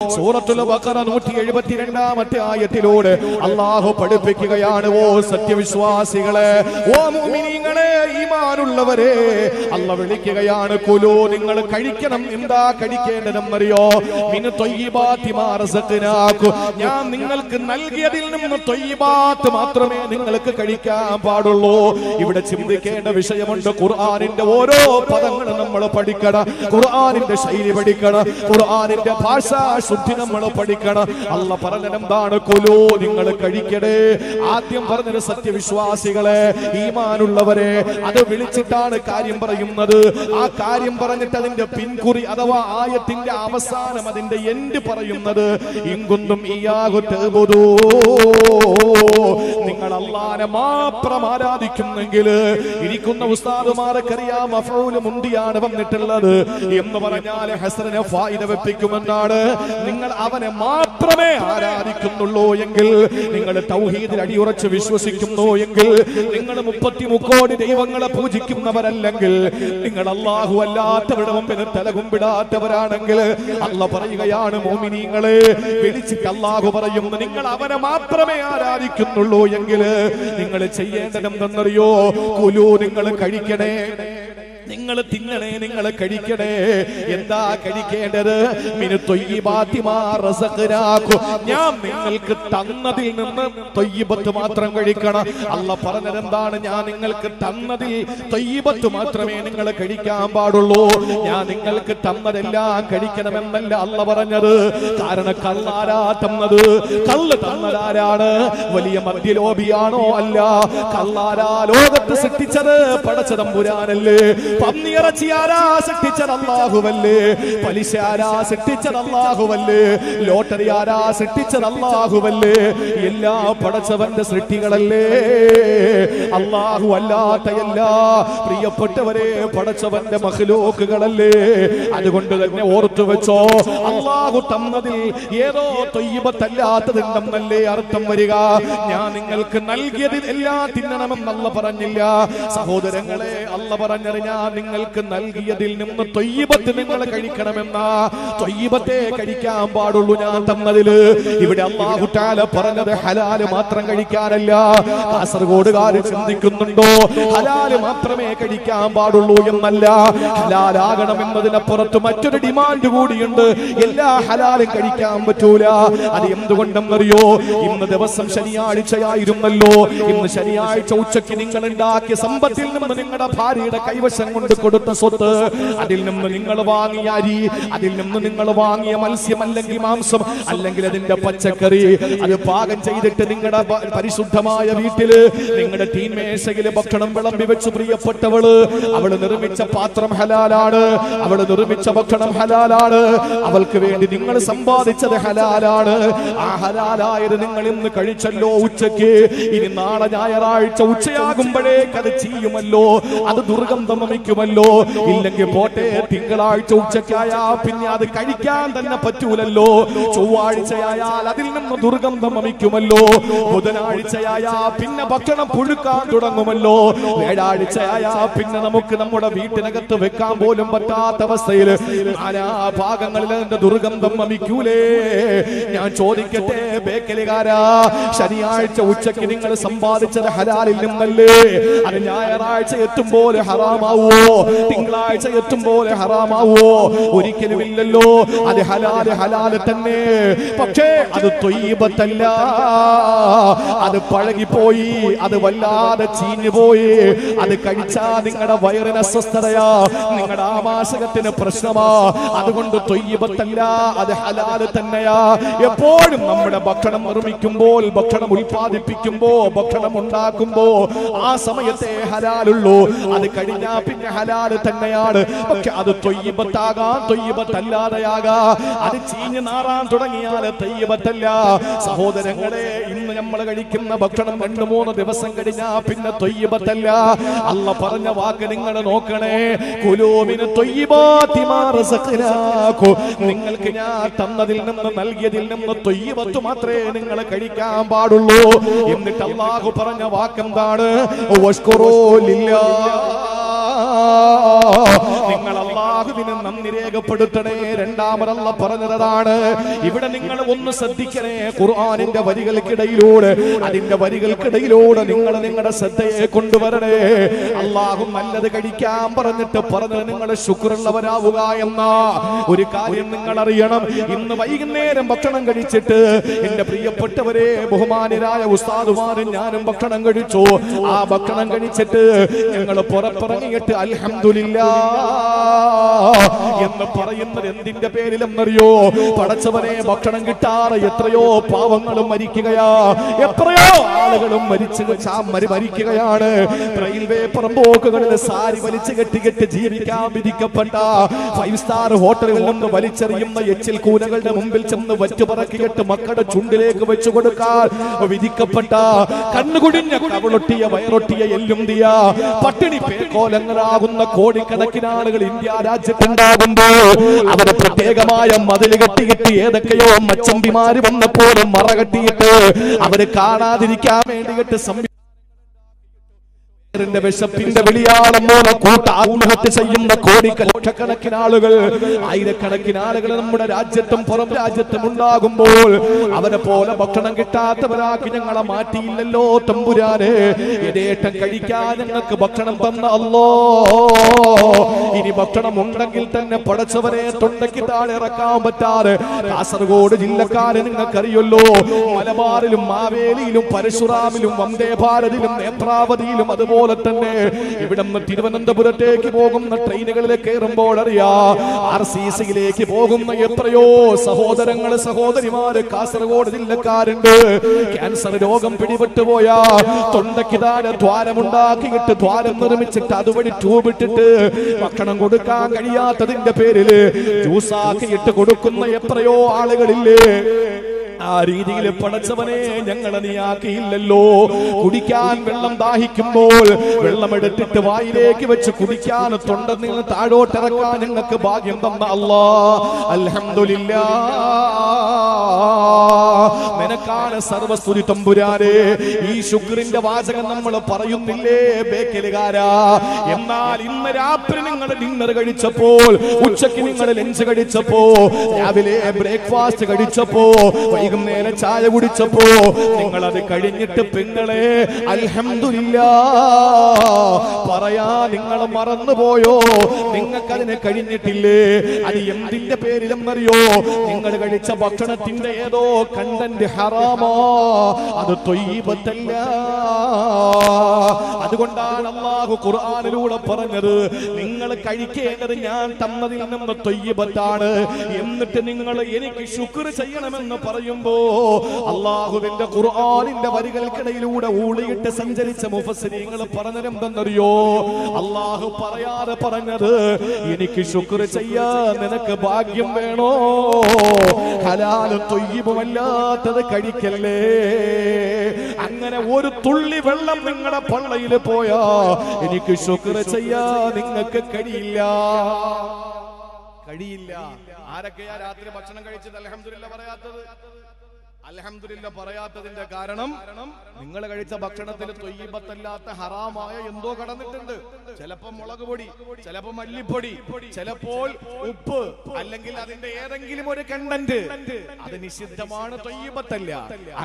സൂറത്തുൽ ബഖറ 172-ാമത്തെ ആയത്തിലൂടെ അല്ലാഹു പഠിപ്പിക്കുകയാണ്, ഓ സത്യവിശ്വാസികളെ, ഓ മുഅ്മിനീങ്ങളെ, ഈമാനുള്ളവരെ, അല്ലാഹു വിളിക്കുകയാണ്, കുലൂ, നിങ്ങൾ കഴിക്കണം. എന്താ കഴിക്കേണ്ടതെന്നറിയോ? മിൻ ത്വയ്യിബാതി മാ റസഖ്നാകും, ഞാൻ നിങ്ങൾക്ക് നൽകിയതിൽ നിന്ന് ത്വയ്യിബാത്ത് മാത്രമേ നിങ്ങൾക്ക് കഴിക്കാൻ പാടുള്ളൂ. ഇവിടെ ചിന്തിക്കേണ്ട വിഷയമുണ്ട്. ഖുർആനിന്റെ ഓരോ പദങ്ങളും നമ്മൾ പഠിക്കണം, ഖുർആനിന്റെ ശൈലി പഠിക്കണം, ഖുർആനിന്റെ ഭാഷ ശുദ്ധി നമ്മൾ പഠിക്കണം. അല്ലാഹു പറഞ്ഞത് എന്താണ്? കുലൂ, നിങ്ങൾ കഴിക്കണേ. ആദ്യം പറഞ്ഞത് സത്യവിശ്വാസികളെ, ഈമാനുള്ളവരെ, അത് വിളിച്ചിട്ടാണ് കാര്യം പറയുന്നത്. ആ കാര്യം പറഞ്ഞിട്ട് അതിന്റെ പിൻകുറി അഥവാ ആയത്തിന്റെ അവസാനം അതിന്റെ എൻഡ് പറയുന്നത്, ഇൻകുന്തും ഇയ്യാഹു തഅ്ബുദൂ, നിങ്ങൾ അല്ലാഹനെ മാത്രം ആരാധിക്കുന്നെങ്കിൽ. ഇരിക്കുന്ന ഉസ്താദുമാർക്കറിയാം മഫ്ഊൽ മുന്തിയാണ് വന്നിട്ടുള്ളത് എന്ന് പറഞ്ഞാൽ ഹസനെ ഫായിദ വെപ്പിക്കുമെന്നാണ്. നിങ്ങൾ അവനെ മാത്രമേ ആരാധിക്കുന്നുള്ളൂ എങ്കിൽ, നിങ്ങൾ തൗഹീദിൽ അടിയുറച്ച് വിശ്വസിക്കുന്നു എങ്കിൽ, നിങ്ങൾ 33 കോടി ദൈവങ്ങളെ പൂജിക്കുന്നവരല്ലെങ്കിൽ, നിങ്ങൾ അല്ലാഹു അല്ലാത്തവരുടെ മുമ്പിൽ തലകുമ്പിടാത്തവരാണെങ്കിൽ, അല്ലാഹു പറയുകയാണ്, മുഅ്മിനീങ്ങളെ, വിളിച്ചിട്ട് അല്ലാഹു പറയുന്നു, നിങ്ങൾ അവനെ മാത്രമേ ആരാധിക്കുന്നുള്ളൂ എങ്കിൽ നിങ്ങൾ ചെയ്യേണ്ടത് എന്തെന്നറിയോ? കുലൂ, നിങ്ങൾ കഴിക്കണേ, നിങ്ങൾ തിന്നണേ, നിങ്ങൾ കഴിക്കണേ. എന്താ കഴിക്കേണ്ടത്? മിനു ത്വയ്യിബാതി മാ റസഖ്നാകും, ഞാൻ നിങ്ങൾക്ക് തന്നതിൽ നിന്ന് ത്വയ്യിബത്ത് മാത്രം കഴിക്കണം. അല്ലാഹു പറഞ്ഞത് എന്താണ്? ഞാൻ നിങ്ങൾക്ക് തന്നതിൽ ത്വയ്യിബത്ത് മാത്രമേ നിങ്ങൾ കഴിക്കാൻ പാടുള്ളൂ. ഞാൻ നിങ്ങൾക്ക് തന്നതെല്ലാം കഴിക്കണമെന്നല്ല അല്ലാഹു പറഞ്ഞത്. കാരണം കള്ളാരാ തന്നത്? കള്ള് തന്നതാരാണ്? വലിയ മദ്യലോബിയാണോ? അല്ല. കള്ളാരാ ലോകത്ത് സൃഷ്ടിച്ചത്? പടച്ചതമ്പുരാനല്ലേ. പന്നിയിറച്ചി ആരാ സൃഷ്ടിച്ചത്? അല്ലാഹുവല്ലേ. പലിശ ആരാ സൃഷ്ടിച്ചത്? അല്ലാഹുവല്ലേ. ലോട്ടറി ആരാ സൃഷ്ടിച്ചത്? അല്ലാഹുവല്ലേ. എല്ലാ പടച്ചവന്റെ സൃഷ്ടികളല്ലേ, അല്ലാഹു അല്ലാത്ത എല്ലാ പ്രിയപ്പെട്ടവരെ പടച്ചവന്റെ മഖ്ലൂക്കുകളല്ലേ. അതുകൊണ്ട് തന്നെ ഓർത്തു വെച്ചോ, അല്ലാഹു തന്നതിൽ ഏതോ ത്വയ്യിബത്തല്ലാത്തതുണ്ടെന്നല്ലേ അർത്ഥം വരിക. ഞാൻ നിങ്ങൾക്ക് നൽകിയതിൽ എല്ലാം തിന്നണമെന്ന് അല്ലാഹു പറഞ്ഞില്ല. സഹോദരങ്ങളെ, അല്ലാഹു പറഞ്ഞത് ഞാൻ നിങ്ങൾക്ക് നൽകിയതിൽ നിന്ന് ത്വയ്യിബത്ത് നിങ്ങൾ കഴിക്കണമെന്നാ. ത്വയ്യിബത്തെ കഴിക്കാൻ പാടുള്ളൂ ഞാൻ തന്നതില്. ഇവിടെ അല്ലാഹു തആല പറഞ്ഞത് ഹലാല് മാത്രം കഴിക്കാനല്ല. കാസർഗോഡുകാര് ചിന്തിക്കുന്നുണ്ടോ ഹലാല് മാത്രമേ കഴിക്കാൻ പാടുള്ളൂ എന്നല്ല. ഹലാലാകണം എന്നതിനപ്പുറത്ത് മറ്റൊരു ഡിമാൻഡ് കൂടിയുണ്ട്. എല്ലാ ഹലാലും കഴിക്കാൻ പറ്റൂല. അത് എന്തുകൊണ്ടെന്നറിയോ? ഇന്ന് ദിവസം ശനിയാഴ്ചയായിരുന്നല്ലോ. ഇന്ന് ശനിയാഴ്ച ഉച്ചയ്ക്ക് നിങ്ങൾ ഉണ്ടാക്കിയ സമ്പത്തിൽ നിന്ന് നിങ്ങളുടെ ഭാര്യയുടെ കൈവശം കൊണ്ട് കൊടുത്ത സ്വത്ത്, അതിൽ നിന്ന് നിങ്ങൾ വാങ്ങിയ അരി, അതിൽ നിന്ന് നിങ്ങൾ വാങ്ങിയ മത്സ്യം അല്ലെങ്കിൽ മാംസം അല്ലെങ്കിൽ അതിന്റെ പച്ചക്കറി, അത് പാകം ചെയ്തിട്ട് നിങ്ങളുടെ പരിശുദ്ധമായ വീട്ടില് നിങ്ങളുടെ തീന്മേശയില് ഭക്ഷണം വിളമ്പി വെച്ച് പ്രിയപ്പെട്ടവള്, അവള് നിർമ്മിച്ച പാത്രം ഹലാലാണ്, അവള് നിർമ്മിച്ച ഭക്ഷണം ഹലാലാണ്, അവൾക്ക് വേണ്ടി നിങ്ങൾ സമ്പാദിച്ചത് ഹലാലാണ്. ആ ഹലാലായത് നിങ്ങൾ ഇന്ന് കഴിച്ചല്ലോ ഉച്ചയ്ക്ക്. ഇനി നാളെ ഞായറാഴ്ച ഉച്ചയാകുമ്പോഴേക്ക് അത് ചെയ്യുമല്ലോ, അത് ദുർഗന്ധം വമിക്കുമല്ലോ. ഇല്ലെങ്കിൽ പോട്ടെ, തിങ്കളാഴ്ച ഉച്ചയ്ക്കായാ പിന്നെ അത് കഴിക്കാൻ തന്നെ പറ്റൂലല്ലോ. ചൊവ്വാഴ്ചയായാൽ അതിൽ നിന്ന് ദുർഗന്ധം വമിക്കുമല്ലോ. ബുധനാഴ്ചയായാ പിന്നെ ഭക്ഷണം പുഴുക്കാൻ തുടങ്ങുമല്ലോ. വ്യാഴാഴ്ചയായാ പിന്നെ നമുക്ക് നമ്മുടെ വീട്ടിനകത്ത് വെക്കാൻ പോലും പറ്റാത്ത അവസ്ഥയിൽ നാനാ ഭാഗങ്ങളിൽ അതിന്റെ ദുർഗന്ധം വമിക്കൂലേ? ഞാൻ ചോദിക്കട്ടെ ബേക്കലുകാരാ, ശനിയാഴ്ച ഉച്ചയ്ക്ക് നിങ്ങൾ സമ്പാദിച്ചത് ഹലാലിൽ നിന്നല്ലേ? അത് ഞായറാഴ്ച എത്തുമ്പോൾ ഹറാമാവോ? തിങ്കളാഴ്ച എത്തുമ്പോൾ ഹറാമാവോ? ഒരിക്കലും ഇല്ലല്ലോ. അത് ഹലാല് ഹലാല് തന്നെ. പക്ഷേ അത് ത്വയ്യിബത്തല്ല. അത് പഴകിപ്പോയി, അത് വല്ലാതെ ചീഞ്ഞുപോയി. അത് കഴിച്ചാ നിങ്ങളുടെ വയറിന് അസ്വസ്ഥതയാ, നിങ്ങളുടെ ആമാശയത്തിന് പ്രശ്നമാ. അതുകൊണ്ട് ത്വയ്യിബത്തല്ല, അത് ഹലാല് തന്നെയാ. എപ്പോഴും നമ്മുടെ ഭക്ഷണം നിർമ്മിക്കുമ്പോൾ, ഭക്ഷണം ഉൽപ്പാദിപ്പിക്കുമ്പോ, ഭക്ഷണം ഉണ്ടാക്കുമ്പോ ആ സമയത്തെ ഹലാലുള്ളൂ. അത് കഴിഞ്ഞാ പിന്നെ ഹലാല് തന്നെയാണ്. പക്ഷെ അത് ത്വയ്യിബത്താകാം, ത്വയ്യിബത്തല്ലാതെയാകാം. അത് ചീഞ്ഞ് നാറാൻ തുടങ്ങിയാൽ ത്വയ്യിബത്തല്ല. സഹോദരങ്ങളെ, ഇന്ന് നമ്മൾ കഴിക്കുന്ന ഭക്ഷണം 2-3 ദിവസം കഴിഞ്ഞാ പിന്നെ ത്വയ്യിബത്തല്ല. അല്ലാഹു പറഞ്ഞ വാക്ക് നിങ്ങൾ നോക്കണേ, കുലൂ മിന ത്വയ്യിബാതി മാ റസഖ്നാകും, നിങ്ങൾക്ക് ഞാൻ തന്നതിൽ നിന്ന് നൽകിയതിൽ നിന്ന് ത്വയ്യിബത്ത് മാത്രമേ നിങ്ങൾ കഴിക്കാൻ പാടുള്ളൂ. എന്നിട്ട് അല്ലാഹു പറഞ്ഞ വാക്കെന്താണ്? വഷ്കുറൂ ലില്ലാഹ്, നിങ്ങൾ അല്ലാഹ് അള്ളാഹുവിന് നന്ദി രേഖപ്പെടുത്തണേ. രണ്ടാമതല്ല പറഞ്ഞതാണ്, ഇവിടെ നിങ്ങൾ ഒന്ന് ശ്രദ്ധിക്കണേ. ഖുർആനിന്റെ വരികൾക്കിടയിലൂടെ നിങ്ങൾ നിങ്ങളുടെ ശ്രദ്ധയെ കൊണ്ടുവരണേ. അള്ളാഹു നല്ലത് കഴിക്കാൻ പറഞ്ഞിട്ട് പറഞ്ഞത് നിങ്ങൾ ശുക്റുള്ളവരാവുക എന്ന ഒരു കാര്യം നിങ്ങൾ അറിയണം. ഇന്ന് വൈകുന്നേരം ഭക്ഷണം കഴിച്ചിട്ട് എന്റെ പ്രിയപ്പെട്ടവരെ, ബഹുമാനരായ ഉസ്താദുമാരും ഞാനും ഭക്ഷണം കഴിച്ചു. ആ ഭക്ഷണം കഴിച്ചിട്ട് ഞങ്ങൾ പുറത്തിറങ്ങിയിട്ട് അൽഹംദുലില്ലാഹ് എന്ന് പറയുന്നത് എന്തിന്റെ പേരിലെന്നറിയോ? പടച്ചവനെ, ഭക്ഷണം കിട്ടാറ് എത്രയോ പാവങ്ങളും മരിക്കുകയാ, എത്രയോ ആളുകളും മരിക്കുകയാണ്. റെയിൽവേ പുറമ്പോക്കുകളിൽ സാരി വലിച്ചു കെട്ടി ജീവിക്കാൻ വിധിക്കപ്പെട്ട 5 സ്റ്റാർ ഹോട്ടലുകളിൽ നിന്ന് വലിച്ചെറിയുന്ന എച്ചിൽ കൂനകളുടെ മുമ്പിൽ ചെന്ന് വറ്റുപറക്കിയിട്ട് മക്കളുടെ ചുണ്ടിലേക്ക് വെച്ചു കൊടുക്കാൻ വിധിക്കപ്പെട്ട, കണ്ണുകുടിഞ്ഞ കവളൊട്ടിയ വയറൊട്ടിയ എല്ലുംതിയ പട്ടിണി പേക്കോലങ്ങളാകുന്ന കോടിക്കണക്കിന് ആളുകൾ ഇന്ത്യ രാജ്യത്തുണ്ടാകുമ്പോ അവരെ പ്രത്യേകമായ മതിൽ കെട്ടിയിട്ട് ഏതൊക്കെയോ മച്ചമ്പിമാര് വന്നപ്പോഴും മറ കെട്ടിയിട്ട് അവര് കാണാതിരിക്കാൻ വേണ്ടിയിട്ട് വിശപ്പിന്റെ വിളിയാളം പോലെ കൂട്ട ആത്മഹത്യ ചെയ്യുന്ന കോടിക്കണക്കിന് ആളുകൾ, ആയിരക്കണക്കിന് ആളുകൾ നമ്മുടെ രാജ്യത്തും പുറം രാജ്യത്തും ഉണ്ടാകുമ്പോൾ അവരെ പോലെ ഭക്ഷണം കിട്ടാത്തവരാക്കി ഞങ്ങളെ മാറ്റിയില്ലല്ലോ തമ്പുരാനെ. യഥേഷ്ടം കഴിക്കാൻ ഞങ്ങൾക്ക് ഭക്ഷണം തന്ന അല്ലോ, ഇനി ഭക്ഷണം ഉണ്ടെങ്കിൽ തന്നെ പടച്ചവരെ തൊണ്ടയ്ക്ക് താഴെ ഇറക്കാൻ പറ്റാതെ കാസർഗോഡ് ജില്ലക്കാരെ നിങ്ങൾക്കറിയല്ലോ, മലബാറിലും മാവേലിയിലും പരശുറാമിലും വന്ദേ ഭാരതിലും നേത്രാവതിയിലും അതുപോലെ തന്നെ ഇവിടെ നിന്ന് തിരുവനന്തപുരത്തേക്ക് പോകുന്ന ട്രെയിനുകളിൽ കയറുമ്പോൾ അറിയാ, RCCയിലേക്ക് പോകുന്ന എത്രയോ സഹോദരങ്ങള് സഹോദരിമാര് കാസർഗോഡ് ജില്ലക്കാരുണ്ട്. ക്യാൻസർ രോഗം പിടിപെട്ടുപോയാ തൊണ്ടയ്ക്ക് താഴെ ദ്വാരമുണ്ടാക്കിയിട്ട് ദ്വാരം നിർമ്മിച്ചിട്ട് അതുവഴി ട്യൂബ് ഇട്ടിട്ട് ഭക്ഷണം കൊടുക്കാൻ കഴിയാത്തതിന്റെ പേരില് ജ്യൂസാക്കിയിട്ട് കൊടുക്കുന്ന എത്രയോ ആളുകളില്ലേ? ആ രീതിയിൽ പടച്ചവനെ ഞങ്ങളെ നീയാക്കിയില്ലല്ലോ. കുടിക്കാൻ വെള്ളം ദാഹിക്കുമ്പോൾ വെള്ളമെടുത്തിട്ട് വായിലേക്ക് വെച്ച് കുടിക്കാൻ തൊണ്ടയിൽ നിന്ന് താഴോട്ടിറക്കാൻ ഞങ്ങൾക്ക് ഭാഗ്യം തന്ന അല്ലാഹ്, അൽഹംദുലില്ലാഹ്. നിനക്കാണ് സർവസ്തുതി തമ്പുരാനെ. ഈ ശുക്രിന്റെ വാചകം നമ്മൾ പറയുന്നില്ലേ ബേക്കലുകാരാ? എന്നാൽ ഇന്ന് രാത്രി നിങ്ങൾ ഡിന്നർ കഴിച്ചപ്പോൾ, ഉച്ചയ്ക്ക് നിങ്ങൾ ലഞ്ച് കഴിച്ചപ്പോ, രാവിലെ ബ്രേക്ക്ഫാസ്റ്റ് കഴിച്ചപ്പോ, വൈകുന്നേരം ചായ കുടിച്ചപ്പോ, നിങ്ങളത് കഴിഞ്ഞിട്ട് പെങ്ങളെ അൽഹംദുലില്ലാഹ് പറയാ നിങ്ങൾ മറന്നുപോയോ? നിങ്ങൾക്കതിനെ കഴിഞ്ഞിട്ടില്ലേ? അത് എന്തിന്റെ പേരിലെന്നറിയോ? നിങ്ങൾ കഴിച്ച ഭക്ഷണത്തിന്റെ ഏതോ കണ്ടന്റ് ഹറാമോ, അത് ത്വയ്യിബത്തല്ല. അതുകൊണ്ടാണ് അല്ലാഹു ഖുർആനിലൂടെ പറഞ്ഞത്, നിങ്ങൾ കഴിക്കേണ്ടത് ഞാൻ തന്നതിൽ നിന്ന് ത്വയ്യിബത്താണ്. എന്നിട്ട് നിങ്ങൾ എനിക്ക് ശുക്ർ ചെയ്യണമെന്ന് പറയുമ്പോ അല്ലാഹുവിന്റെ ഖുർആനിന്റെ വരികൾക്കിടയിലൂടെ ഊളിയിട്ട് സഞ്ചരിച്ച മുഫസ്സിരീങ്ങൾ പറഞ്ഞതെന്തെന്നറിയോ? അല്ലാഹു പറയാതെ പറഞ്ഞത്, എനിക്ക് ശുക്ർ ചെയ്യാൻ നിനക്ക് ഭാഗ്യം വേണോ? ഹലാലും ത്വയ്യിബുമല്ലാത്തത് കഴിക്കല്ലേ. അങ്ങനെ ഒരു തുള്ളി വെള്ളം നിങ്ങളുടെ പള്ളയിൽ പോയാ എനിക്ക് ശുക്ർ ചെയ്യാൻ നിങ്ങൾക്ക് കഴിയില്ല. ആരൊക്കെയാ രാത്രി ഭക്ഷണം കഴിച്ചത് അൽഹംദുലില്ലാഹ് പറയാത്തത്? അൽഹംദുലില്ലാഹ് പറയാത്തതിന്റെ കാരണം നിങ്ങൾ കഴിച്ച ഭക്ഷണത്തിൽ ത്വയ്യിബത്തല്ലാത്ത ഹറാമായ എന്തോ കടന്നിട്ടുണ്ട്. ചിലപ്പോൾ മുളക് പൊടി, ചിലപ്പോൾ മല്ലിപ്പൊടി, ചിലപ്പോൾ ഉപ്പ്, അല്ലെങ്കിൽ അതിന്റെ ഏതെങ്കിലും ഒരു കണ്ടന്റ് അത് നിഷിദ്ധമാണ്, ത്വയ്യിബത്തല്ല.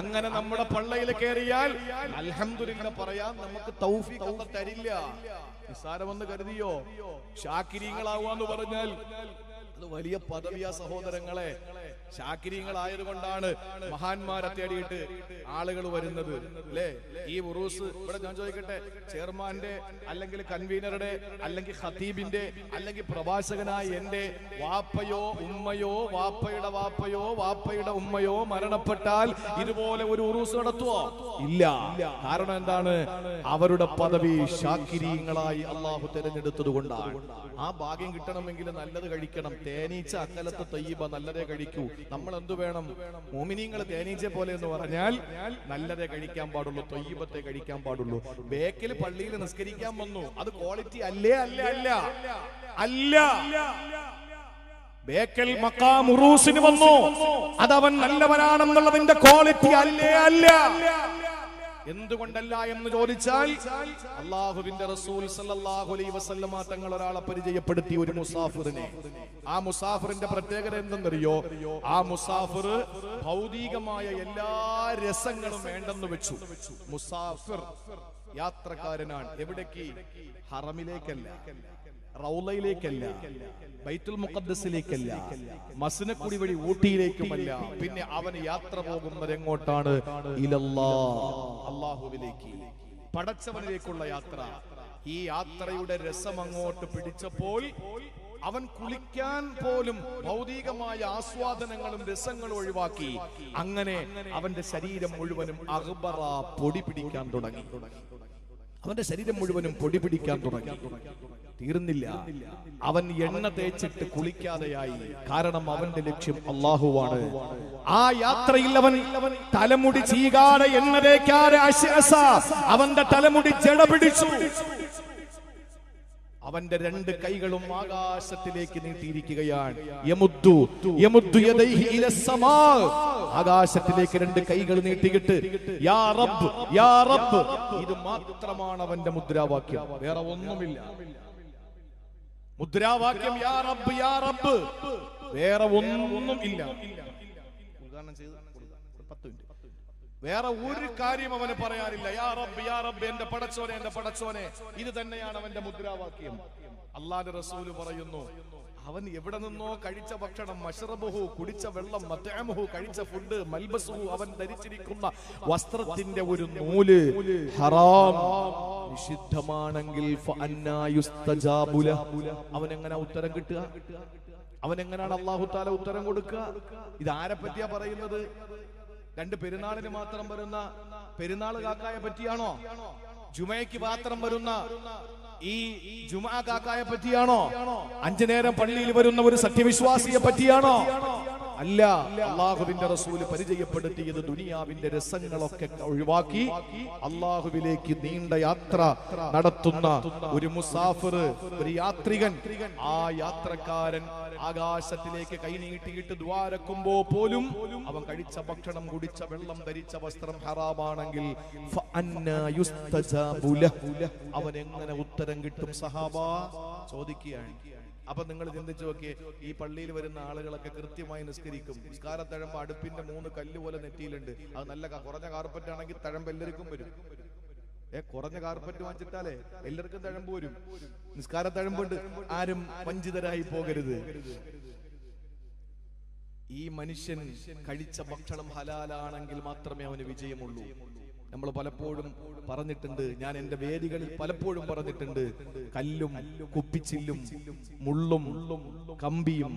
അങ്ങനെ നമ്മുടെ പള്ളയിൽ കയറിയാൽ അൽഹംദുലില്ലാഹ് പറയാൻ നമുക്ക് തൗഫീഖ് അല്ലാഹ് തരില്ല. നിസ്സാരമെന്ന് കരുതിയോ? ശാകിരീങ്ങളാവാന്ന് പറഞ്ഞാൽ അത് വലിയ പദവിയാ സഹോദരങ്ങളെ. ശാകിരീങ്ങളായതുകൊണ്ടാണ് മഹാന്മാരെ തേടിയിട്ട് ആളുകൾ വരുന്നത് അല്ലേ? ഈ ഉറൂസ് ഇവിടെ ഞാൻ ചോദിക്കട്ടെ, ചെയർമാന്റെ അല്ലെങ്കിൽ കൺവീനറുടെ അല്ലെങ്കിൽ ഖതീബിന്റെ അല്ലെങ്കിൽ പ്രഭാഷകനായ എന്റെ വാപ്പയോ ഉമ്മയോ വാപ്പയുടെ വാപ്പയോ വാപ്പയുടെ ഉമ്മയോ മരണപ്പെട്ടാൽ ഇതുപോലെ ഒരു ഉറൂസ് നടത്തുവോ? ഇല്ല. കാരണം എന്താണ്? അവരുടെ പദവി ശാകിരീങ്ങളായി അള്ളാഹു തിരഞ്ഞെടുത്തത് കൊണ്ടാണ്. ആ ഭാഗ്യം കിട്ടണമെങ്കിൽ നല്ലത് കഴിക്കണം. തേനീച്ച അക്കലത്ത് തയ്യിബ, നല്ലതേ കഴിക്കൂ. നമ്മൾ എന്തു വേണം? മോമിനീങ്ങൾ തേനീച്ച പോലെ എന്ന് പറഞ്ഞാൽ നല്ലതേ കഴിക്കാൻ പാടുള്ളൂ, ത്വയ്യിബത്തെ കഴിക്കാൻ പാടുള്ളൂ. ബേക്കിൽ പള്ളിയിൽ നിസ്കരിക്കാൻ വന്നു, അത് ക്വാളിറ്റി അല്ലേ? അല്ല അല്ല അല്ല. ബേക്കൽ മഖാം ഉറൂസിന് വന്നു, അതവൻ നല്ലവനാണെന്നുള്ളതിന്റെ ക്വാളിറ്റി അല്ലേ? അല്ല. എന്തുകൊണ്ടല്ല എന്ന് ചോദിച്ചാൽ അള്ളാഹുവിന്റെ റസൂൽ സല്ലല്ലാഹു അലൈഹി വസല്ലമ തങ്ങൾ ഒരാളെ പരിചയപ്പെടുത്തി, ഒരു മുസാഫിറിനെ. ആ മുസാഫിറിന്റെ പ്രത്യേകത എന്തെന്നറിയോ? ആ മുസാഫിർ ഭൗതികമായ എല്ലാ രസങ്ങളും വേണ്ടെന്ന് വെച്ചു. മുസാഫിർ യാത്രക്കാരനാണ്. എവിടേക്ക്? ഹറമിലേക്കല്ല, റൗളയിലേക്കല്ല, ബൈത്തുൽ മുഖദ്ദസിലേക്കല്ല, മസ്നക്കുടി വഴി ഊട്ടിയിലേക്കുമല്ല. പിന്നെ അവന് യാത്ര പോകുന്നത് എങ്ങോട്ടാണ്? ഇലല്ലാഹ്, അല്ലാഹുവിലേക്ക്, പടച്ചവനിലേക്കുള്ള യാത്ര. ഈ യാത്രയുടെ രസം അങ്ങോട്ട് പിടിച്ചപ്പോൾ അവൻ കുളിക്കാൻ പോലും ഭൗതികമായ ആസ്വാദനങ്ങളും രസങ്ങളും ഒഴിവാക്കി. അങ്ങനെ അവന്റെ ശരീരം മുഴുവനും അഗ്ബറ, പൊടി പിടിക്കാൻ തുടങ്ങി. അവന്റെ ശരീരം മുഴുവനും പൊടി പിടിക്കാൻ തുടങ്ങി. തീർന്നില്ല, അവൻ എണ്ണ തേച്ചിട്ട് കുളിക്കാതെയായി. കാരണം അവന്റെ ലക്ഷ്യം അല്ലാഹുവാണ്. ആ യാത്രയിൽ അവൻ തലമുടി ചീകാതെ എണ്ണ തേക്കാതെ അവന്റെ തലമുടി ജട പിടിച്ചു. അവന്റെ രണ്ട് കൈകളും ആകാശത്തിലേക്ക് നീട്ടിയിരിക്കുകയാണ്. ആകാശത്തിലേക്ക് രണ്ട് കൈകൾ നീട്ടിയിട്ട് യാ റബ്ബ്, യാ റബ്ബ്, ഇത് മാത്രമാണ് അവന്റെ മുദ്രാവാക്യം, വേറെ ഒന്നുമില്ല. മുദ്രാവാക്യം യാ റബ്ബ്, യാ റബ്ബ്, വേറെ ഒന്നും ഇല്ല. ഉദാഹരണം ചെയ്ത് 10 മിനിറ്റ്. വേറെ ഒരു കാര്യം അവന് പറയാനില്ല. യാ റബ്ബ്, യാ റബ്ബ്, എന്റെ പടച്ചോനെ, എന്റെ പടച്ചോനെ, ഇത് തന്നെയാണ് അവന്റെ മുദ്രാവാക്യം. അല്ലാഹുവിന്റെ റസൂല് പറയുന്നു, അവൻ എവിടെ നിന്നോ കഴിച്ച ഭക്ഷണം, മശ്റബുഹു, കുടിച്ച വെള്ളം, മത്അമുഹു, കഴിച്ച ഫുഡ്, മൽബസുഹു, അവൻ ധരിച്ചിരിക്കുന്ന വസ്ത്രത്തിന്റെ ഒരു നൂല് ഹറാം, നിഷിദ്ധമാണെങ്കിൽ ഫഅന്നാ യുസ്തജാബു ലഹു, അവൻ എങ്ങനെ ഉത്തരം കിട്ടുക? അവൻ എങ്ങനെയാണ് അല്ലാഹു തആല ഉത്തരം കൊടുക്കുക? ഇത് ആരെ പറ്റിയാ പറയുന്നത്? രണ്ട് പെരുന്നാളിന് മാത്രം വരുന്ന പെരുന്നാൾ കാക്കായെ പറ്റിയാണോ? ജുമയ്ക്ക് മാത്രം വരുന്ന ഈ ജുമാ കാക്കായെ പറ്റിയാണോ? 5 നേരം പള്ളിയിൽ വരുന്ന ഒരു സത്യവിശ്വാസിയെ പറ്റിയാണോ? അല്ല. അള്ളാഹുവിന്റെ റസൂല് പരിചയപ്പെടുത്തിയത് ദുനിയാവിന്റെ രസങ്ങളൊക്കെ ഒഴിവാക്കി അള്ളാഹുവിലേക്ക് നീണ്ട യാത്ര നടത്തുന്ന ഒരു മുസാഫിർ, ഒരു യാത്രികൻ. ആ യാത്രക്കാരൻ ആകാശത്തിലേക്ക് കൈനീട്ടിയിട്ട് ദ്വാരക്കുമ്പോ പോലും അവൻ കഴിച്ച ഭക്ഷണം, കുടിച്ച വെള്ളം, ധരിച്ച വസ്ത്രം ഹറാമാണെങ്കിൽ അവൻ എങ്ങനെ ഉത്തരം കിട്ടും? സഹാബ ചോദിക്കുകയാണ്. അപ്പൊ നിങ്ങൾ ചിന്തിച്ചു നോക്കിയേ, ഈ പള്ളിയിൽ വരുന്ന ആളുകളൊക്കെ കൃത്യമായി നിസ്കരിക്കും. നിസ്കാരത്തഴമ്പ് അടുപ്പിന്റെ 3 കല്ല് പോലെ നെറ്റിയിലുണ്ട്. അത് നല്ല കുറഞ്ഞ കാർപ്പറ്റ് ആണെങ്കിൽ തഴമ്പ് എല്ലാവർക്കും വരും. കുറഞ്ഞ കാർപ്പറ്റ് വാങ്ങിച്ചിട്ടാലേ എല്ലാവർക്കും തഴമ്പ് വരും. നിസ്കാര തഴമ്പുണ്ട്. ആരും വഞ്ചിതരായി പോകരുത്. ഈ മനുഷ്യൻ കഴിച്ച ഭക്ഷണം ഹലാലാണെങ്കിൽ മാത്രമേ അവന് വിജയമുള്ളൂ. നമ്മൾ പലപ്പോഴും പറഞ്ഞിട്ടുണ്ട്, ഞാൻ എന്റെ വേദികളിൽ പലപ്പോഴും പറഞ്ഞിട്ടുണ്ട്, കല്ലും കുപ്പിച്ചില്ലും മുള്ളും കമ്പിയും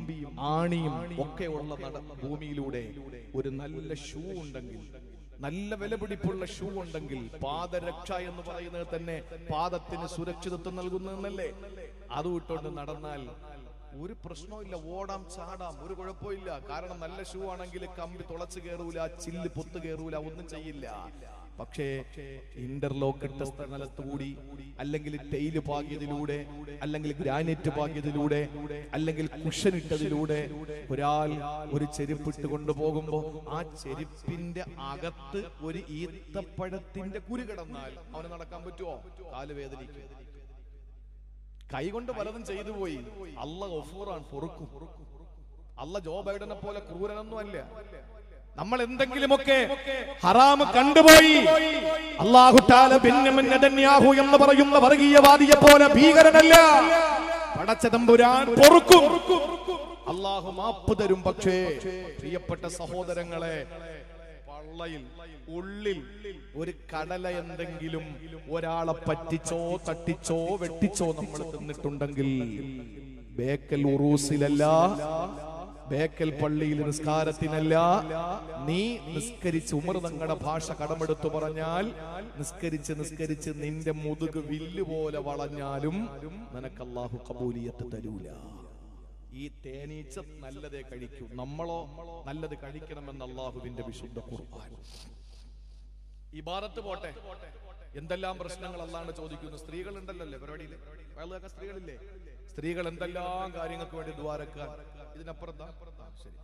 ആണിയും ഒക്കെ ഉള്ള ഭൂമിയിലൂടെ ഒരു നല്ല ഷൂ ഉണ്ടെങ്കിൽ, നല്ല വിലപിടിപ്പുള്ള ഷൂ ഉണ്ടെങ്കിൽ, പാദരക്ഷ എന്ന് പറയുന്നത് തന്നെ പാദത്തിന് സുരക്ഷിതത്വം നൽകുന്നതെന്നല്ലേ, അത് ഇട്ടുകൊണ്ട് നടന്നാൽ ഒരു പ്രശ്നമില്ല, ഓടാം, ചാടാം, ഒരു കുഴപ്പമില്ല. കാരണം നല്ല ഷൂ ആണെങ്കിൽ കമ്പി തുളച്ചു കയറൂല, ചില്ല് പൊത്ത് കയറൂല, ഒന്നും ചെയ്യില്ല. പക്ഷേ ഇന്റർലോക്ക് ഇട്ട സ്ഥലത്തുകൂടി, അല്ലെങ്കിൽ ടൈല് പാകിയതിലൂടെ, അല്ലെങ്കിൽ ഗ്രാനൈറ്റ് പാകിയതിലൂടെ, അല്ലെങ്കിൽ കുഷൻ ഇട്ടതിലൂടെ ഒരാൾ ഒരു ചെരുപ്പിട്ട് കൊണ്ടുപോകുമ്പോ ആ ചെരുപ്പിന്റെ അകത്ത് ഒരു ഈത്തപ്പഴത്തിന്റെ കുരു കിടന്നാൽ അവന് നടക്കാൻ പറ്റുമോ? കാല് വേദനിക്കും. കൈകൊണ്ട് പലതും ചെയ്തു പോയി. അല്ലാഹ് ഗഫൂറാണ്, പൊറുക്കും. അല്ലാഹ് ജോ ബൈഡനെ പോലെ ക്രൂരനൊന്നും അല്ല. നമ്മൾ എന്തെങ്കിലുമൊക്കെ ഹറാമ് കണ്ടുപോയി, അല്ലാഹു തആല ബെന്യാമിൻ നെതന്യാഹു എന്ന് പറയുന്ന വർഗീയവാദിയെ പോലെ ഭീകരനല്ല. പടച്ച തമ്പുരാൻ പൊറുക്കും, അല്ലാഹു മാപ്പ് തരും. പക്ഷേ പ്രിയപ്പെട്ട സഹോദരങ്ങളെ, പള്ളയിൽ ഉള്ളിൽ ഒരു കടല എന്തെങ്കിലും ഒരാളെ പറ്റിച്ചോ തട്ടിച്ചോ വെട്ടിച്ചോ നമ്മൾ തിന്നിട്ടുണ്ടെങ്കിൽ, ബേക്കൽ ഉറൂസിലല്ല, ബേക്കൽ പള്ളിയിൽ നിസ്കാരത്തിനല്ല, നീ നിസ്കരിച്ച്, ഉമർ തങ്ങളുടെ ഭാഷ കടമെടുത്തു പറഞ്ഞാൽ, നിസ്കരിച്ച് നിസ്കരിച്ച് നിന്റെ മുതുക് വില്ല് പോലെ വളഞ്ഞാലും നിനക്ക് അല്ലാഹു ഖബൂലിയത്ത് തരൂല. ഈ തേനീച്ച നല്ലതേ കഴിക്കൂ, നമ്മളോ നല്ലത് കഴിക്കണമെന്ന് അല്ലാഹുവിന്റെ വിശുദ്ധ ഖുർആൻ. ഇബാദത്ത് പോട്ടെ, എന്തെല്ലാം പ്രശ്നങ്ങൾ അല്ലാണ്ട് ചോദിക്കുന്നു. സ്ത്രീകൾ ഉണ്ടല്ലോ പരിപാടിയിൽ, വയലുകാക്ക സ്ത്രീകളില്ലേ? സ്ത്രീകൾ എന്തെല്ലാം കാര്യങ്ങൾക്ക് വേണ്ടി ദ്വാരക്കാൻ. ഇതിനപ്പുറത്താ? ശരി.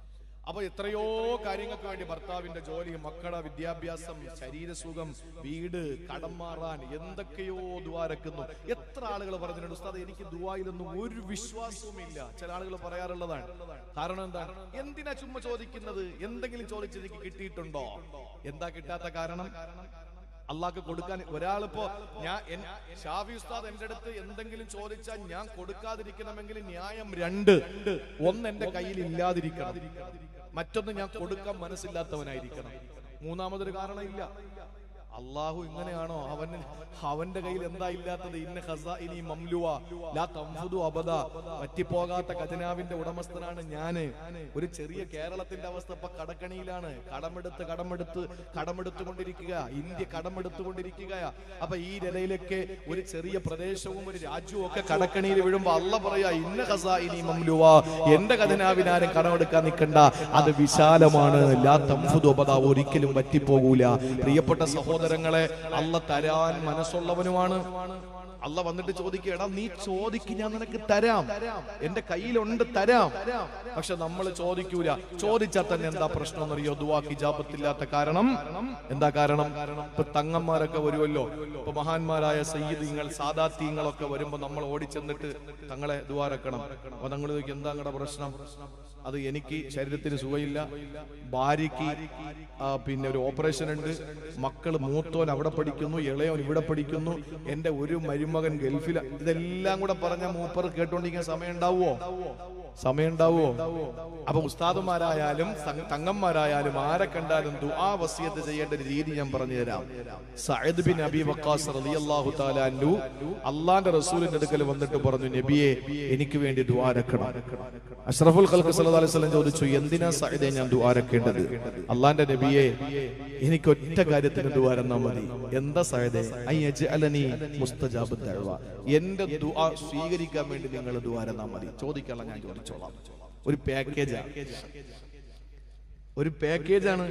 അപ്പൊ എത്രയോ കാര്യങ്ങൾക്ക് വേണ്ടി ഭർത്താവിന്റെ ജോലി, മക്കളുടെ വിദ്യാഭ്യാസം, ശരീരസുഖം, വീട്, കടം മാറാൻ എന്തൊക്കെയോ ദുആരക്കുന്നു. എത്ര ആളുകൾ പറഞ്ഞിട്ടുണ്ട് ഉസ്താദ് എനിക്ക് ദുആയിലൊന്നും ഒരു വിശ്വാസവും ഇല്ല. ചില ആളുകൾ പറയാറുള്ളതാണ്. കാരണം എന്താണ്? എന്തിനാ ചുമ്മാ ചോദിക്കുന്നത്? എന്തെങ്കിലും ചോദിച്ചത് എനിക്ക് കിട്ടിയിട്ടുണ്ടോ? എന്താ കിട്ടാത്ത കാരണം? അള്ളാഹ്ക്ക് കൊടുക്കാൻ ഒരാളിപ്പോ ഷാഫി ഉസ്താദ് എന്റെ അടുത്ത് എന്തെങ്കിലും ചോദിച്ചാൽ ഞാൻ കൊടുക്കാതിരിക്കണമെങ്കിൽ ന്യായം രണ്ട്: ഒന്ന് എന്റെ കയ്യിൽ ഇല്ലാതിരിക്കണം, മറ്റൊന്ന് ഞാൻ കൊടുക്കാൻ മനസ്സില്ലാത്തവനായിരിക്കണം. മൂന്നാമതൊരു കാരണം ഇല്ല. അള്ളാഹു ഇങ്ങനെയാണോ? അവന്റെ കയ്യിൽ എന്താ ഇല്ലാത്തത്? ഇന്ന ഖസാഇനി മംലുവ ലാ തൻഫുദു അബദ. പറ്റിപ്പോകാത്ത ഖജനാവിന്റെ ഉടമസ്ഥനാണ് ഞാന്. ഒരു ചെറിയ കേരളത്തിന്റെ അവസ്ഥ ഇപ്പൊ കടക്കണിയിലാണ്. കടമെടുത്തുകൊണ്ടിരിക്കുക. ഇന്ത്യ കടമെടുത്തുകൊണ്ടിരിക്കുക. അപ്പൊ ഈ നിലയിലൊക്കെ ഒരു ചെറിയ പ്രദേശവും ഒരു രാജ്യവും ഒക്കെ കടക്കണിയിൽ വീഴുമ്പോ അള്ളാഹ് പറയാ ഇന്ന ഖസാഇനി മംലുവ, എന്റെ ഖജനാവിനാരും കടമെടുക്കാൻ നിൽക്കണ്ട, അത് വിശാലമാണ്. ലാ തൻഫുദു അബദ, ഒരിക്കലും പറ്റിപ്പോകൂല. പ്രിയപ്പെട്ട സഹോദരങ്ങളെ, അള്ളാഹ് തരാൻ മനസ്സുള്ളവനുമാണ്. അള്ളാഹ് വന്നിട്ട് ചോദിക്കടാ, നീ ചോദിക്ക്, ഞാൻ നിനക്ക് തരാം, എന്റെ കയ്യിലുണ്ട്, തരാം. പക്ഷെ നമ്മൾ ചോദിക്കൂല. ചോദിച്ചാൽ തന്നെ എന്താ പ്രശ്നം എന്നറിയോ? ദുആക്ക് ഇജാബത്തില്ലാത്ത കാരണം എന്താ? കാരണം ഇപ്പൊ തങ്ങന്മാരൊക്കെ വരുമല്ലോ, ഇപ്പൊ മഹാന്മാരായ സയ്യിദീങ്ങൾ, സാദാത്തീങ്ങളൊക്കെ വരുമ്പോ നമ്മൾ ഓടിച്ചെന്നിട്ട് തങ്ങളെ ദുആരക്കണം. അപ്പൊ തങ്ങൾ ചോദിക്കും എന്താ നിങ്ങളുടെ പ്രശ്നം? അത് എനിക്ക് ശരീരത്തിന് സുഖമില്ല, ഭാര്യയ്ക്ക് പിന്നെ ഒരു ഓപ്പറേഷൻ ഉണ്ട്, മക്കള് മൂത്തോൻ അവിടെ പഠിക്കുന്നു, ഇളയോൻ ഇവിടെ പഠിക്കുന്നു, എന്റെ ഒരു മരുമകൻ ഗൾഫിൽ. ഇതെല്ലാം കൂടെ പറഞ്ഞ മൂപ്പർ കേട്ടോണ്ടിരിക്കാൻ സമയം ഉണ്ടാവുമോ? അപ്പൊ ഉസ്താദുമാരായാലും തങ്ങന്മാരായാലും ആരെ കണ്ടാലും ദുആ വസിയത്ത് ചെയ്യേണ്ട ഒരു രീതി ഞാൻ പറഞ്ഞു തരാം. സഅദ് ബിൻ അബി വഖാസ് റളിയല്ലാഹു തആല അൻഹു അല്ലാഹുവിന്റെ റസൂലിന്റെ അടുക്കൽ വന്നിട്ട് പറഞ്ഞു, നബിയെ എനിക്ക് വേണ്ടി ദുആ രക്കണം. അഷ്റഫുൽ ഖൽഖ് സല്ലല്ലാഹു അലൈഹി വസല്ലം ചോദിച്ചു, എന്തിനാ സഅദേ ഞാൻ ദുആ രക്കേണ്ടത്? അല്ലാഹുവിന്റെ നബിയെ എനിക്ക് ഒറ്റ കാര്യത്തിന് ദുആ തന്നാൽ മതി. എന്താ സഅദേ? അയ്യജ്അലനി മുസ്തജാബ ദഅവ, എന്റെ ദുആ സ്വീകരിക്കാൻ വേണ്ടി നിങ്ങൾ ദുആ തന്നാൽ മതി. ചോദിക്കാനുള്ള ഞാൻ ചോദിച്ചോളാം. ഒരു പാക്കേജാണ്.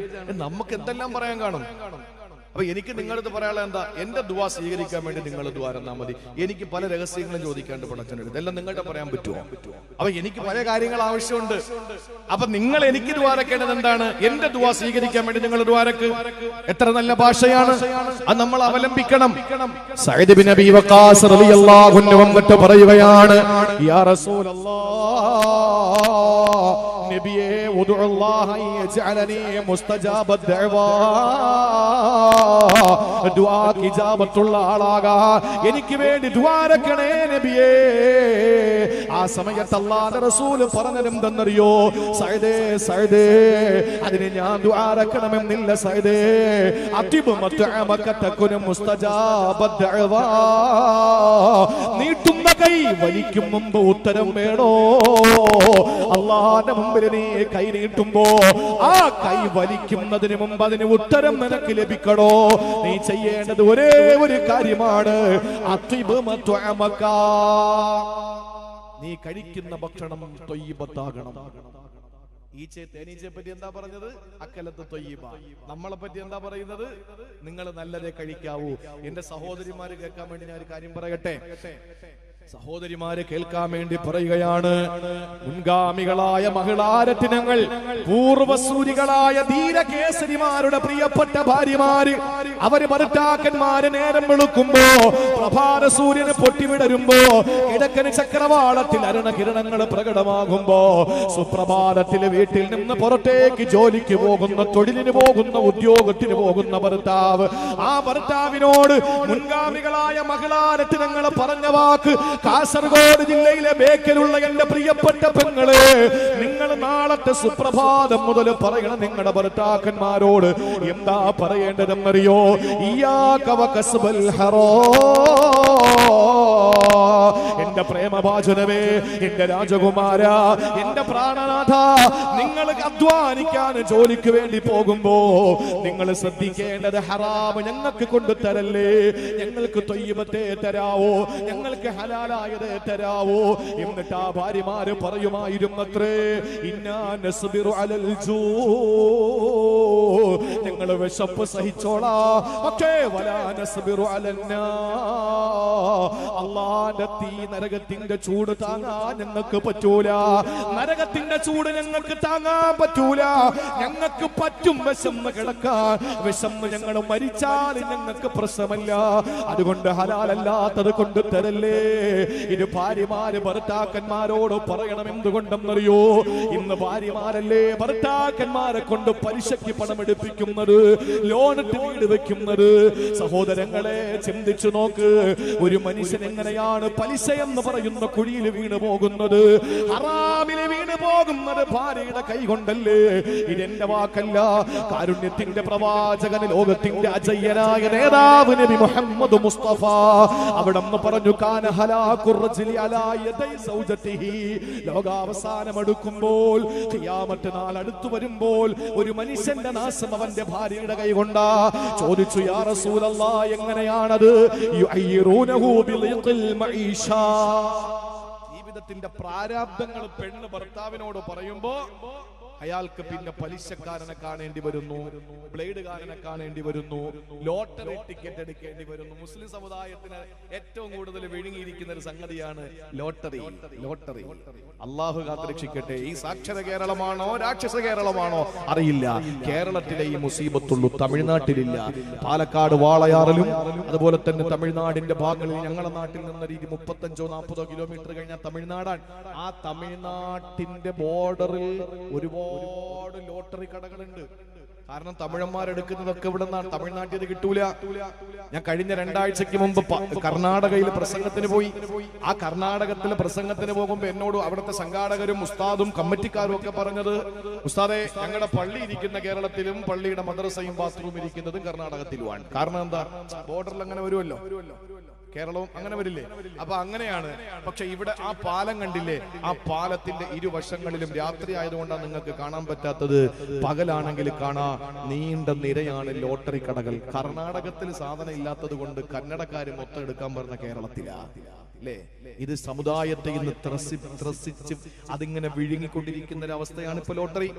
നമുക്ക് എന്തെല്ലാം പറയാൻ കാണും. അപ്പൊ എനിക്ക് നിങ്ങളടുത്ത് പറയാനുള്ള എന്താ? എന്റെ ദുആ സ്വീകരിക്കാൻ വേണ്ടി നിങ്ങൾ ദുആ തന്നാൽ മതി. എനിക്ക് പല രഹസ്യങ്ങളും ചോദിക്കാണ്ട് പടച്ചവനോട്. ഇതെല്ലാം നിങ്ങളുടെ പറയാൻ പറ്റുമോ? അപ്പൊ എനിക്ക് പല കാര്യങ്ങൾ ആവശ്യമുണ്ട്. അപ്പൊ നിങ്ങൾ എനിക്ക് ദുആ രക്കേണ്ടത് എന്താണ്? എന്റെ ദുആ സ്വീകരിക്കാൻ വേണ്ടി നിങ്ങൾ ദുആ രക്ക്. എത്ര നല്ല ഭാഷയാണ് അത്, നമ്മൾ അവലംബിക്കണം. സഅദ് ബിൻ അബി വഖാസ് റളിയല്ലാഹു അൻഹു വന്നിട്ട് പറയുകയാണ്, യാ റസൂലല്ലാഹ്, നബിയേ ഉദ്ഉല്ലാഹ യജ്അലനി മുസ്തജാബ ദഅവ, ദുആക്ക് ഇജാബത്തുള്ള ആളാകാ എനിക്ക് വേണ്ടി ദുആ രക്കണേ നബിയേ. ആ സമയത്ത് അല്ലാഹുവിന്റെ റസൂൽ പറഞ്ഞതെന്തെന്നറിയോ? സഅദേ സഅദേ, അതിന് ഞാൻ ദുആ രക്കണമെന്നില്ല സഅദേ. അതിബ് മത്അമക തകുന മുസ്തജാബ ദഅവ, നീട്ടുന്ന കൈ വലിക്കും മുമ്പ് ഉത്തരം വേണോ? അല്ലാഹുവിന്റെ മുമ്പിൽ നീ കൈ നീട്ടുമ്പോ ആ കൈ വലിക്കുന്നതിന് മുമ്പ് അതിന് ഉത്തരം നിനക്ക് ലഭിക്കണോ? നീ ചെയ്യേണ്ടത് ഒരേ ഒരു കാര്യമാണ്, അതിബ് മത്അമക, നീ കഴിക്കുന്ന ഭക്ഷണം ത്വയ്യിബത്താകണം. തേനീച്ചയെ പറ്റി എന്താ പറഞ്ഞത്? അക്കലത്ത് ത്വയ്യിബ. നമ്മളെ പറ്റി എന്താ പറയുന്നത്? നിങ്ങൾ നല്ലതേ കഴിക്കാവൂ. എന്റെ സഹോദരിമാര് കേൾക്കാൻ വേണ്ടി ഞാൻ ഒരു കാര്യം പറയട്ടെ. സഹോദരിമാരെ കേൾക്കാൻ വേണ്ടി പറയുകയാണ്. മുൻഗാമികളായ മഹിളാരത്നങ്ങൾ, പൂർവസൂരികളായ ധീരകേസരിമാരുടെ പ്രിയപ്പെട്ട ഭാര്യമാര്, അവര് ഭർത്താക്കന്മാര് നേരം വെളുക്കുമ്പോ, പ്രഭാത സൂര്യന് പൊട്ടിവിടരുമ്പോ, കിഴക്കന് ചക്രവാളത്തിൽ അരുണകിരണങ്ങൾ പ്രകടമാകുമ്പോ, സുപ്രഭാതത്തില് വീട്ടിൽ നിന്ന് പുറത്തേക്ക് ജോലിക്ക് പോകുന്ന, തൊഴിലിന് പോകുന്ന, ഉദ്യോഗത്തിന് പോകുന്ന ഭർത്താവ്, ആ ഭർത്താവിനോട് മുൻഗാമികളായ മഹിളാരത്നങ്ങൾ പറഞ്ഞ വാക്ക്, കാസർഗോഡ് ജില്ലയിലെ ബേക്കലുള്ള എന്റെ പ്രിയപ്പെട്ട പെങ്ങളെ, നിങ്ങൾ നാളത്തെ സുപ്രഭാതം മുതൽ പറയണം നിങ്ങളുടെ ഭർത്താക്കന്മാരോട്. എന്താ പറയേണ്ടതെന്നറിയോ? ഇയ്യാക വകസ്ബൽ ഹറാം, എന്റെ പ്രേമഭാജനമേ, എന്റെ രാജകുമാര, എന്റെ പ്രാണനാഥ, നിങ്ങൾ അധ്വാനിക്കാൻ ജോലിക്ക് വേണ്ടി പോകുമ്പോ നിങ്ങൾ ശ്രദ്ധിക്കേണ്ടത്, ഹറാം ഞങ്ങൾക്ക് കൊണ്ടുതരല്ലേ, ഞങ്ങൾക്ക് ത്വയ്യിബത്തെ തരാവോ, ഞങ്ങൾക്ക് ഹലാലായതേ തരാവോ. എന്നിട്ട് ആ ഭാര്യമാര് പറയുമായിരുന്നത്രേ, ഇന്നാ നസ്ബിറു അലൽ ജൂ, ഞങ്ങൾ ഞങ്ങൾ വിശപ്പ് സഹിച്ചോളാ, പക്ഷേ വലാ നസ്ബിറു അലന്നാ, അല്ലാഹുവിന്റെ തീ നരകത്തിന്റെ ചൂട് താങ്ങാൻ ഞങ്ങൾക്ക് പറ്റൂല. നരകത്തിന്റെ ചൂട് ഞങ്ങൾക്ക് താങ്ങാൻ പറ്റൂല. ഞങ്ങൾക്ക് പറ്റും വിശന്ന് കിടക്കാൻ. വിശന്ന് ഞങ്ങൾ മരിച്ചാൽ ഞങ്ങൾക്ക് പ്രശ്നമല്ല. അതുകൊണ്ട് ഹലാലല്ലാത്തത് കൊണ്ട് തരല്ലേ. ഇത് ഭാര്യമാര് ഭർത്താക്കന്മാരോട് പറയണം. എന്തുകൊണ്ടെന്നറിയോ? ഇന്ന് ഭാര്യമാരല്ലേ ഭർത്താക്കന്മാരെ കൊണ്ട് പലിശയ്ക്ക് പണമെടുപ്പിക്കുന്നത്, ലോണിട്ട് വീട് വെക്കുന്നത്. സഹോദരങ്ങളെ ചിന്തിച്ചു നോക്ക്. ഒരു മനുഷ്യൻ എങ്ങനെയാണ് പലിശ എന്ന് പറയുന്ന കുഴിയിൽ വീണ് പോകുന്നത്, ഹറാമിൽ വീണ് പോകുന്നത് ഭാര്യയുടെ കൈ കൊണ്ടല്ലേ? ഇതെന്റെ വാക്കല്ല, കാരുണ്യത്തിന്റെ പ്രവാചകൻ, ലോകത്തിന്റെ അജയ്യനായ നേതാവ് നബി മുഹമ്മദ് മുസ്തഫ അവിടെന്ന് പറഞ്ഞു, കാന ഹലാഖുർ റജുലി അലാ യദൈ സൗജതിഹി. ലോകാവസാനം അടുക്കുമ്പോൾ, ഖിയാമത്ത് നാൾ അടുത്തു വരുമ്പോൾ ഒരു മനുഷ്യന്റെ നാശം അവന്റെ ഭാര്യയുടെ കൈ കൊണ്ടാ. ചോദിച്ചു, യാ റസൂലല്ലാഹ്, എങ്ങനെയാണത്? യുഅയ്യിറൂനഹു ബിളിഖിൽ മഈഷ. ജീവിതത്തിന്റെ പ്രാരാബ്ദങ്ങൾ പെണ്ണ് ഭർത്താവിനോട് പറയുമ്പോ അയാൾക്ക് പിന്നെ പലിശക്കാരനെ കാണേണ്ടി വരുന്നു, ബ്ലേഡുകാരനെ കാണേണ്ടി വരുന്നു, ലോട്ടറി ടിക്കറ്റ് എടുക്കേണ്ടി വരുന്നു. മുസ്ലിം സമുദായത്തിന് ഏറ്റവും കൂടുതൽ വിഴുങ്ങിയിരിക്കുന്ന ഒരു സംഗതിയാണ് ലോട്ടറി. ലോട്ടറി അള്ളാഹു കാത്തുരക്ഷിക്കട്ടെ. ഈ സാക്ഷര കേരളമാണോ രാക്ഷസ കേരളമാണോ അറിയില്ല. കേരളത്തിലെ ഈ മുസീബത്തുള്ളൂ, തമിഴ്നാട്ടിലില്ല. പാലക്കാട് വാളയാറിലും അതുപോലെ തന്നെ തമിഴ്നാടിന്റെ ഭാഗങ്ങളിൽ, ഞങ്ങളുടെ നാട്ടിൽ നിന്ന് 35-40 കിലോമീറ്റർ കഴിഞ്ഞാൽ തമിഴ്നാടാണ്. ആ തമിഴ്നാട്ടിന്റെ ബോർഡറിൽ ഒരുപാട് ലോട്ടറി കടകളുണ്ട്. കാരണം തമിഴന്മാരെടുക്കുന്നതൊക്കെ ഇവിടെ നിന്നാണ്. തമിഴ്നാട്ടിൽ കിട്ടൂല. ഞാൻ കഴിഞ്ഞ 2 ആഴ്ചക്ക് മുമ്പ് കർണാടകയിൽ പ്രസംഗത്തിന് പോയി. ആ കർണാടകത്തിലെ പ്രസംഗത്തിന് പോകുമ്പോ എന്നോട് അവിടുത്തെ സംഘാടകരും ഉസ്താദും കമ്മിറ്റിക്കാരും ഒക്കെ പറഞ്ഞത്, ഉസ്താദെ, ഞങ്ങളുടെ പള്ളി ഇരിക്കുന്ന കേരളത്തിലും പള്ളിയുടെ മദ്രസയും ബാത്റൂം ഇരിക്കുന്നതും കർണാടകത്തിലുമാണ്. കാരണം എന്താ? ബോർഡറിൽ അങ്ങനെ വരുമല്ലോ, കേരളവും അങ്ങനെ വരില്ലേ? അപ്പൊ അങ്ങനെയാണ്. പക്ഷെ ഇവിടെ ആ പാലം കണ്ടില്ലേ? ആ പാലത്തിന്റെ ഇരുവശങ്ങളിലും രാത്രി ആയതുകൊണ്ടാണ് നിങ്ങൾക്ക് കാണാൻ പറ്റാത്തത്. പകലാണെങ്കിൽ കാണാ നീണ്ട നിരയാണ് ലോട്ടറി കടകൾ. കർണാടകത്തിൽ സാധനം ഇല്ലാത്തത് കൊണ്ട് കന്നഡക്കാര് മൊത്തം എടുക്കാൻ പറഞ്ഞ കേരളത്തിലാ അല്ലേ? ഇത് സമുദായത്തെ ഇന്ന് ത്രസിച്ച് അതിങ്ങനെ വിഴുങ്ങിക്കൊണ്ടിരിക്കുന്ന ഒരു അവസ്ഥയാണ് ഇപ്പൊ ലോട്ടറി.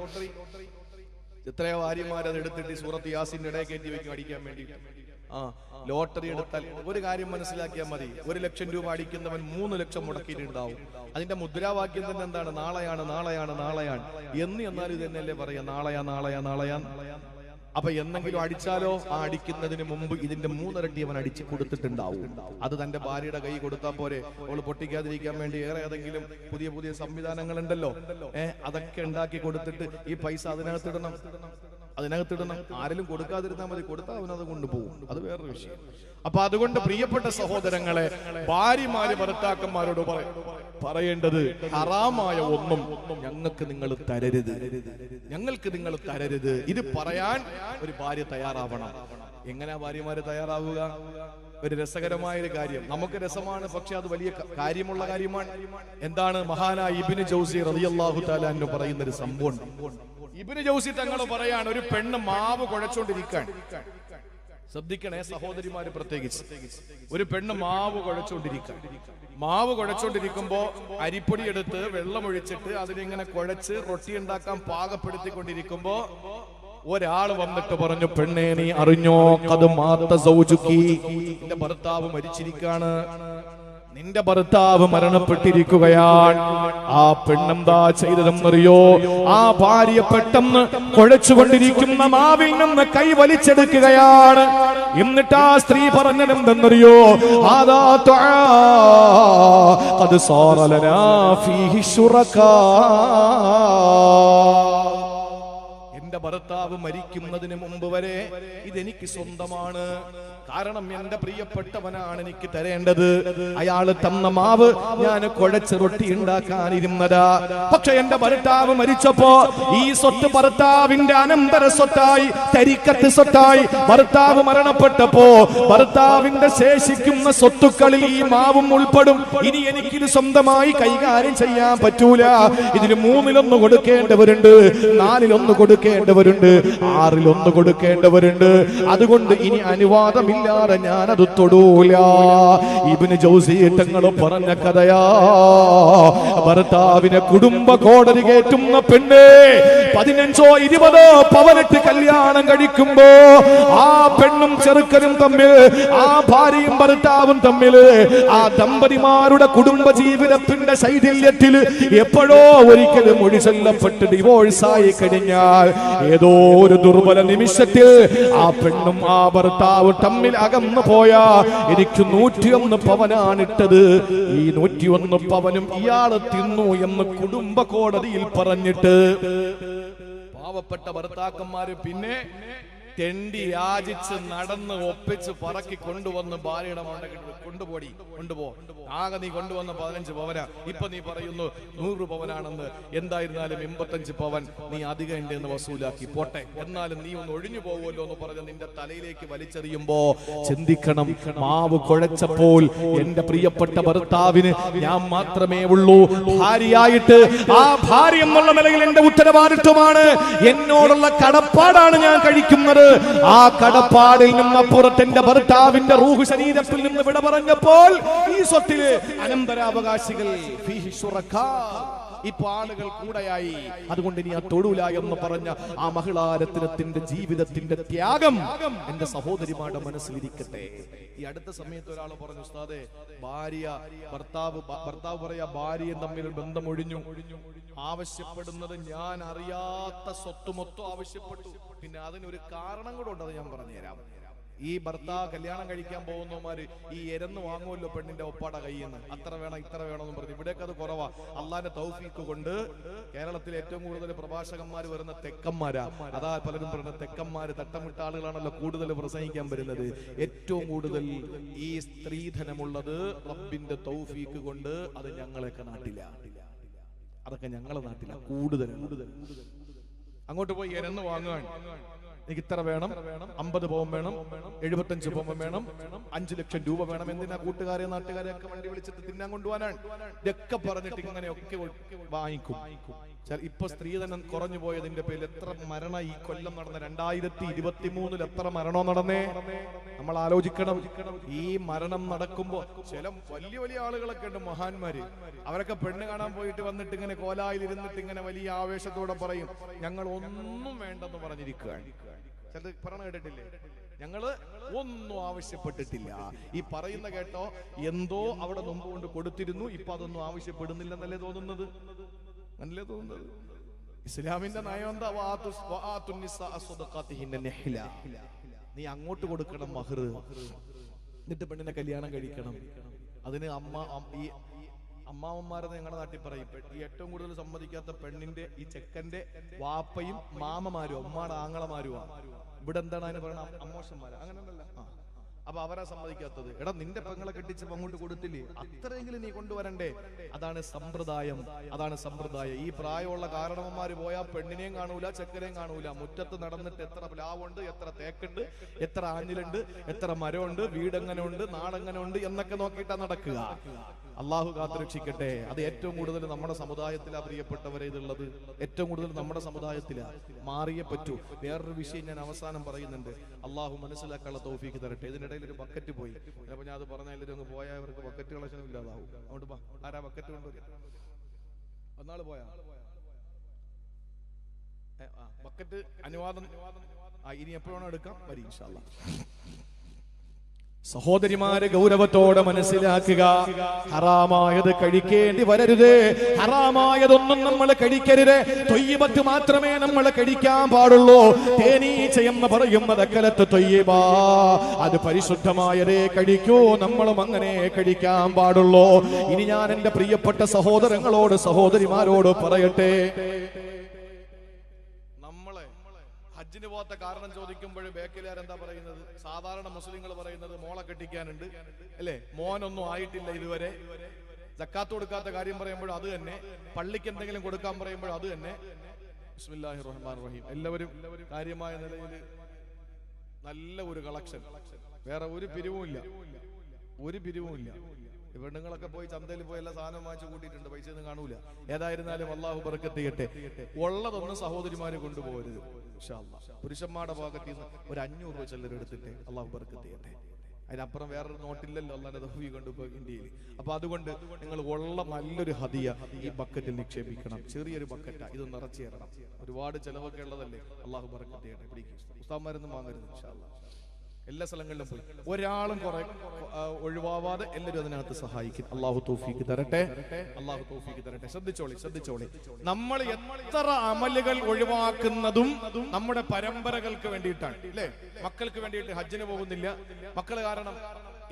എത്രയോ ഭാര്യമാരത് എടുത്തിട്ട് സൂറത്ത് യാസിന്റെ ഇടയിൽ കയറ്റി വെക്കും അടിക്കാൻ വേണ്ടി. ലോട്ടറി എടുത്താൽ ഒരു കാര്യം മനസ്സിലാക്കിയാൽ മതി. 1 ലക്ഷം രൂപ അടിക്കുന്നവൻ 3 ലക്ഷം മുടക്കിയിട്ടുണ്ടാവും. അതിന്റെ മുദ്രാവാക്യം തന്നെ എന്താണ്? നാളെയാണ്, നാളെയാണ്, നാളെയാണ് എന്ന്. എന്നാൽ ഇത് തന്നെയല്ലേ പറയാ, നാളെയാ, നാളെയാ, നാളെയാ. അപ്പൊ എന്നെങ്കിലും അടിച്ചാലോ? ആ അടിക്കുന്നതിന് മുമ്പ് ഇതിന്റെ 3 ഇരട്ടി അവൻ അടിച്ചു കൊടുത്തിട്ടുണ്ടാവും. അത് തന്റെ ഭാര്യയുടെ കൈ കൊടുത്താൽ പോരെ? അവള് പൊട്ടിക്കാതിരിക്കാൻ വേണ്ടി വേറെ ഏതെങ്കിലും പുതിയ പുതിയ സംവിധാനങ്ങൾ ഉണ്ടല്ലോ, അതൊക്കെ ഉണ്ടാക്കി കൊടുത്തിട്ട് ഈ പൈസ അതിനകത്തിടണം. ആരെങ്കിലും കൊടുക്കാതിരുന്നാൽ മതി, കൊടുത്താൽ അവനത് കൊണ്ടുപോകും. അത് വേറൊരു വിഷയം. അപ്പൊ അതുകൊണ്ട് പ്രിയപ്പെട്ട സഹോദരങ്ങളെ, ഭാര്യമാര് ഭർത്താക്കന്മാരോട് പറയേണ്ടത്, ഹറാമായ ഒന്നും ഞങ്ങൾക്ക് നിങ്ങൾ തരരുത്, ഞങ്ങൾക്ക് നിങ്ങൾ തരരുത്. ഇത് പറയാൻ ഒരു ഭാര്യ തയ്യാറാവണം. എങ്ങനെയാ ഭാര്യമാര് തയ്യാറാവുക? ഒരു രസകരമായൊരു കാര്യം, നമുക്ക് രസമാണ്, പക്ഷെ അത് വലിയ കാര്യമുള്ള കാര്യമാണ്. എന്താണ്? മഹാനായ ഇബ്നു ജൗസി റളിയല്ലാഹു തആല അൻഹു പറയുന്ന ഒരു സംഭവം. ഇബ്നു ജൗസി തങ്ങൾ പറയാണ്, ഒരു പെണ്ണ് മാവ് കുഴച്ചോണ്ടിരിക്കാൻ. ശ്രദ്ധിക്കണേ സഹോദരിമാര്, പ്രത്യേകിച്ച് ഒരു പെണ്ണ് മാവ് കുഴച്ചോണ്ടിരിക്കുമ്പോ അരിപ്പൊടി എടുത്ത് വെള്ളമൊഴിച്ചിട്ട് അതിനിങ്ങനെ കുഴച്ച് റൊട്ടി ഉണ്ടാക്കാൻ പാകപ്പെടുത്തിക്കൊണ്ടിരിക്കുമ്പോ ഒരാൾ വന്നിട്ട് പറഞ്ഞു, പെണ്ണേ നീ അറിഞ്ഞോ, ഖദ് മാത സൗജുകി, നിന്റെ ഭർത്താവ് മരിച്ചിരിക്കാണ്, നിന്റെ ഭർത്താവ് മരണപ്പെട്ടിരിക്കുകയാണ്. ആ പെണ്ണെന്താ ചെയ്തതെന്നറിയോ? ആ ഭാര്യ പെട്ടെന്ന് കുഴച്ചുകൊണ്ടിരിക്കുന്ന മാവിൽ നിന്ന് കൈ വലിച്ചെടുക്കുകയാണ്. എന്നിട്ട് ആ സ്ത്രീ പറഞ്ഞതെന്തെന്നറിയോ? ആദാ ഖദ് സാറ ലനാ ഫീഹി ശുറകാ, എന്റെ ഭർത്താവ് മരിക്കുന്നതിന് മുമ്പ് വരെ ഇതെനിക്ക് സ്വന്തമാണ്. കാരണം എന്റെ പ്രിയപ്പെട്ടവനാണ് എനിക്ക് തരേണ്ടത്. അയാള് തന്ന മാവ് ഞാൻ കുഴച്ച് റൊട്ടി ഉണ്ടാക്കാനിരുന്നതാ. പക്ഷെ എന്റെ ഭർത്താവ് മരിച്ചപ്പോ ഈ സ്വത്ത് ഭർത്താവിന്റെ അനന്തര സ്വത്തായി, തരിക്കത്ത് സ്വത്തായി. ഭർത്താവ് മരണപ്പെട്ടപ്പോ ഭർത്താവിന്റെ ശേഷിക്കുന്ന സ്വത്തുക്കളിൽ ഈ മാവും ഉൾപ്പെടും. ഇനി എനിക്കിത് സ്വന്തമായി കൈകാര്യം ചെയ്യാൻ പറ്റൂല. ഇതിന് 3-1 കൊടുക്കേണ്ടവരുണ്ട്, 4-1 കൊടുക്കേണ്ട കൊടുക്കേണ്ടവരുണ്ട്, 6-1 കൊടുക്കേണ്ടവരുണ്ട്. അതുകൊണ്ട് ഇനി അനുവാദമില്ലാതെ ഞാനത് തൊടൂല. ഇബ്നു ജൗസി തങ്ങൾ പറഞ്ഞ കഥയാ. ഭർത്താവിനെ കുടുംബ കോടതി കയറ്റുന്ന പെണ്ണ് 15-20 പവനിട്ട് കല്യാണം കഴിക്കുമ്പോ ആ പെണ്ണും ചെറുക്കനും തമ്മിൽ, ആ ഭാര്യയും ഭർത്താവും തമ്മിൽ, ആ ദമ്പതിമാരുടെ കുടുംബ ജീവിതത്തിന്റെ ശൈഥില്യത്തിൽ എപ്പോഴോ ഒരിക്കലും മൊഴി ചൊല്ലപ്പെട്ട് ഡിവോഴ്സായി കഴിഞ്ഞാൽ ഏതോ ഒരു ദുർബല നിമിഷത്തിൽ ആ പെണ്ണും ആ ഭർത്താവും തമ്മിൽ അകന്നു പോയാ എനിക്ക് 101 പവനാണിട്ടത്, ഈ 101 പവനും ഇയാള് തിന്നു എന്ന് കുടുംബ കോടതിയിൽ പറഞ്ഞിട്ട് പാവപ്പെട്ട ഭർത്താക്കന്മാര് പിന്നെ തെണ്ടി യാചിച്ച് നടന്ന് ഒപ്പിച്ച് പറക്കി കൊണ്ടുവന്ന് ഭാര്യയുടെ കൊണ്ടുപോ ആകെ നീ കൊണ്ടുവന്ന 15 പവന, ഇപ്പൊ നീ പറയുന്നു 100 പവനാണെന്ന്. എന്തായിരുന്നാലും 85 പവൻ നീ അധികം ഉണ്ട് എന്ന് വസൂലാക്കി പോട്ടെ, എന്നാലും നീ ഒന്ന് ഒഴിഞ്ഞു പോകുമല്ലോ എന്ന് പറഞ്ഞ് നിന്റെ തലയിലേക്ക് വലിച്ചെറിയുമ്പോ ചിന്തിക്കണം, മാവ് കുഴച്ചപ്പോൾ എന്റെ പ്രിയപ്പെട്ട ഭർത്താവിന് ഞാൻ മാത്രമേ ഉള്ളൂ ഭാര്യയായിട്ട്. ആ ഭാര്യ എന്നുള്ള നിലയിൽ എന്റെ ഉത്തരവാദിത്വമാണ്, എന്നോടുള്ള കടപ്പാടാണ് ഞാൻ കഴിക്കുന്നത്. ആ കടപ്പാടിൽ നിന്നപ്പുറത്ത് എന്റെ ഭർത്താവിന്റെ റൂഹ് ശരീരത്തിൽ നിന്ന് വിട പറഞ്ഞപ്പോൾ ഈ സ്വത്തില് അനന്തരാവകാശികൾ ഇപ്പൊ ആളുകൾ കൂടെയായി. അതുകൊണ്ട് ഇനി ആ തൊടൂല എന്ന് പറഞ്ഞ ആ മഹിളാരത്നത്തിന്റെ ജീവിതത്തിന്റെ ത്യാഗം എന്റെ സഹോദരിമാരുടെ മനസ്സിലിരിക്കട്ടെ. ഈ അടുത്ത സമയത്ത് ഒരാൾ പറഞ്ഞു, ഉസ്താദേ, ഭർത്താവ് പറയാ ഭാര്യയും തമ്മിൽ ബന്ധമൊഴിഞ്ഞു, ആവശ്യപ്പെടുന്നത് ഞാൻ അറിയാത്ത സ്വത്ത് മൊത്തം ആവശ്യപ്പെട്ടു. പിന്നെ അതിനൊരു കാരണം കൂടെ ഉണ്ട്, അത് ഞാൻ പറഞ്ഞുതരാം. ഈ ഭർത്താവ് കല്യാണം കഴിക്കാൻ പോകുന്നവന്മാര് ഈ എരന്ന് വാങ്ങുമല്ലോ പെണ്ണിന്റെ ഒപ്പാടെ കയ്യിൽ നിന്ന്, അത്ര വേണം ഇത്ര വേണമെന്ന് പറഞ്ഞു. ഇവിടേക്ക് അത് കുറവാ. അള്ളാന്റെ തൗഫീക്ക് കൊണ്ട് കേരളത്തിൽ ഏറ്റവും കൂടുതൽ പ്രഭാഷകന്മാർ വരുന്ന തെക്കന്മാരാ. അതാ പലരും പറയുന്ന തെക്കന്മാര് തട്ടമിട്ട ആളുകളാണല്ലോ കൂടുതൽ പ്രസംഗിക്കാൻ വരുന്നത്. ഏറ്റവും കൂടുതൽ ഈ സ്ത്രീധനമുള്ളത് റബ്ബിന്റെ തൗഫീക്ക് കൊണ്ട് അത് ഞങ്ങളൊക്കെ നാട്ടില, അതൊക്കെ ഞങ്ങളെ നാട്ടില കൂടുതൽ. അങ്ങോട്ട് പോയി എരന്ന് വാങ്ങുകയാണ്, എനിക്ക് ഇത്ര വേണം, 50 പവൻ വേണം, 75 പവൻ വേണം, 5 ലക്ഷം രൂപ വേണം. എന്തിനാ കൂട്ടുകാരെ നാട്ടുകാരെ ഒക്കെ വണ്ടി വിളിച്ചിട്ട് തിന്നാൻ കൊണ്ടുപോകാനാണ്. ഇതൊക്കെ പറഞ്ഞിട്ട് ഇങ്ങനെയൊക്കെ വാങ്ങിക്കും. ഇപ്പൊ സ്ത്രീധനം കുറഞ്ഞു പോയതിന്റെ പേരിൽ എത്ര മരണ ഈ കൊല്ലം നടന്ന 2023 എത്ര മരണോ നടന്നേ നമ്മൾ ആലോചിക്കണം. ഈ മരണം നടക്കുമ്പോ ചില വലിയ വലിയ ആളുകളൊക്കെ ഉണ്ട്, മഹാന്മാര്, അവരൊക്കെ പെണ്ണ് കാണാൻ പോയിട്ട് വന്നിട്ട് ഇങ്ങനെ കോലായിൽ ഇരുന്നിട്ട് ഇങ്ങനെ വലിയ ആവേശത്തോടെ പറയും, ഞങ്ങൾ ഒന്നും വേണ്ടെന്ന് പറഞ്ഞിരിക്കുകയാണ്. ചിലത് പറഞ്ഞ കേട്ടിട്ടില്ലേ, ഞങ്ങള് ഒന്നും ആവശ്യപ്പെട്ടിട്ടില്ല. ഈ പറയുന്ന കേട്ടോ എന്തോ അവിടെ മുമ്പ് കൊണ്ട് കൊടുത്തിരുന്നു, ഇപ്പൊ അതൊന്നും ആവശ്യപ്പെടുന്നില്ലെന്നല്ലേ തോന്നുന്നത്? നല്ലേ തോന്നുന്നത്. ഇസ്ലാമിന്റെ നയം എന്താ? നീ അങ്ങോട്ട് കൊടുക്കണം മഹർ, എന്നിട്ട് പെണ്ണിനെ കല്യാണം കഴിക്കണം. അതിന് ഈ അമ്മാവന്മാരെന്ന് ഞങ്ങളുടെ നാട്ടിൽ പറയും, ഈ ഏറ്റവും കൂടുതൽ സമ്മതിക്കാത്ത പെണ്ണിന്റെ ഈ ചെക്കന്റെ വാപ്പയും മാമമാരും അമ്മാടെ ആങ്ങളമാരുമാണ്. ഇവിടെ എന്താണ് അതിന് പറയണ? അമ്മോശന്മാരാ, അങ്ങനെയല്ല. അപ്പൊ അവരാ സമ്മതിക്കാത്തത്. എടാ, നിന്റെ പെങ്ങളെ കെട്ടിച്ചപ്പോ അങ്ങോട്ട് കൊടുത്തില്ലേ, അത്രയെങ്കിലും നീ കൊണ്ടുവരണ്ടേ? അതാണ് സമ്പ്രദായം, അതാണ് സമ്പ്രദായം. ഈ പ്രായമുള്ള കാരണവന്മാര് പോയാൽ പെണ്ണിനെയും കാണൂല, ചെക്കനെയും കാണൂല. മുറ്റത്ത് നടന്നിട്ട് എത്ര പ്ലാവുണ്ട്, എത്ര തേക്കുണ്ട്, എത്ര ആഞ്ഞിലുണ്ട്, എത്ര മരമുണ്ട്, വീടെങ്ങനെ ഉണ്ട്, നാടെങ്ങനെ ഉണ്ട് എന്നൊക്കെ നോക്കിയിട്ടാ നടക്കുക. അള്ളാഹു കാത്തുരക്ഷിക്കട്ടെ. അത് ഏറ്റവും കൂടുതൽ നമ്മുടെ സമുദായത്തിലാ പ്രിയപ്പെട്ടവരെ ഇതുള്ളത്, ഏറ്റവും കൂടുതൽ നമ്മുടെ സമുദായത്തിലാ. മാറിയേ പറ്റൂ. വേറൊരു വിഷയം ഞാൻ അവസാനം പറയുന്നുണ്ട്, അള്ളാഹു മനസ്സിലാക്കാനുള്ള തൗഫീക്ക് തരട്ടെ. ഇതിനിടയിൽ ഒരു ബക്കറ്റ് പോയി, അപ്പൊ ഞാൻ അത് പറഞ്ഞ എല്ലാവരും അങ്ങ് പോയവർക്ക് ബക്കറ്റ് കളക്ഷൻ ഇല്ലാതാവും. അതുകൊണ്ട് ആരാ ബക്കറ്റ് കൊണ്ടുവരിക? ഒന്നാള് പോയാ ബക്കറ്റ് അനുവാദം ഇനി എപ്പോഴാണ് എടുക്കാം? വരി ഇൻഷാ അല്ലാഹ്. സഹോദരിമാരെ ഗൗരവത്തോടെ മനസ്സിലാക്കുക, ഹറാമായത് കഴിക്കേണ്ടി വരരുത്. ഹറാമായതൊന്നും നമ്മൾ കഴിക്കരുത്. തൊയ്യിബത്ത് മാത്രമേ നമ്മൾ കഴിക്കാൻ പാടുള്ളൂ. തേനീച്ച എന്ന് പറയുന്നത് അക്കലത്ത് തൊയ്യിബ, അത് പരിശുദ്ധമായതേ കഴിക്കൂ. നമ്മളും അങ്ങനെ കഴിക്കാൻ പാടുള്ളൂ. ഇനി ഞാൻ എന്റെ പ്രിയപ്പെട്ട സഹോദരങ്ങളോട് സഹോദരിമാരോട് പറയട്ടെ, ഹജ്ജിന് പോകാത്ത കാരണം ചോദിക്കുമ്പോൾ ബേക്കിലാരെന്താ പറയുന്നത്? സാധാരണ മുസ്ലിങ്ങൾ പറയുന്നത് മോളെ കെട്ടിക്കാനുണ്ട് അല്ലേ, മോനൊന്നും ആയിട്ടില്ല ഇതുവരെ. സക്കാത്ത് കൊടുക്കാത്ത കാര്യം പറയുമ്പോൾ അത് തന്നെ, പള്ളിക്ക് എന്തെങ്കിലും കൊടുക്കാൻ പറയുമ്പോൾ അത് തന്നെ. ബിസ്മില്ലാഹിർ റഹ്മാനിർ റഹീം. എല്ലാവരും കാര്യമായ നിലയിൽ നല്ല ഒരു കളക്ഷൻ, വേറെ ഒരു പിരിവുമില്ല, ഒരു പിരിവുമില്ല. പെണ്ണുങ്ങളൊക്കെ പോയി ചന്തയിൽ പോയി എല്ലാ സാധനം വാങ്ങിച്ചു കൂട്ടിയിട്ടുണ്ട്, പൈസ ഒന്നും കാണൂല. ഏതായിരുന്നാലും അള്ളാഹു ബർക്കത്ത് ചെയ്യട്ടെ. ഉള്ളതൊന്നും സഹോദരിമാര് കൊണ്ടുപോകരുത് ഇൻഷാ അല്ലാഹ്. പുരുഷന്മാരുടെ ഭാഗത്ത് നിന്ന് ഒരു 500 രൂപ ചിലർ എടുത്തിട്ട് അള്ളാഹു ബർക്കത്ത് ചെയ്യട്ടെ. അതിനപ്പുറം വേറൊരു നോട്ടില്ലല്ലോ അള്ളാന്റെ തൗഫീഖ് കൊണ്ടുപോയി ഇന്ത്യയിൽ. അപ്പൊ അതുകൊണ്ട് നിങ്ങൾ ഉള്ള നല്ലൊരു ഹദിയ ഈ ബക്കറ്റിൽ നിക്ഷേപിക്കണം. ചെറിയൊരു ബക്കറ്റാ, ഇത് നിറച്ചു തരണം. ഒരുപാട് ചെലവൊക്കെ ഉള്ളതല്ലേ. അള്ളാഹു ബർക്കത്ത് ചെയ്യട്ടെ. പിടിക്കും ഉസ്താദ്മാരൊന്നും വാങ്ങരുത് ഇൻഷാ അല്ലാഹ്. എല്ലാ സ്ഥലങ്ങളിലും പോയി ഒരാളും കുറെ ഒഴിവാവാതെ എല്ലാവരും അതിനകത്ത് സഹായിക്കും. അള്ളാഹു തൗഫീഖ് തരട്ടെ. അള്ളാഹു തൗഫീഖ് തരട്ടെ. ശ്രദ്ധിച്ചോളി. നമ്മൾ എത്ര അമലുകൾ ഒഴിവാക്കുന്നതും നമ്മുടെ പരമ്പരകൾക്ക് വേണ്ടിയിട്ടാണ് അല്ലേ. മക്കൾക്ക് വേണ്ടിയിട്ട് ഹജ്ജിന് പോകുന്നില്ല മക്കള് കാരണം.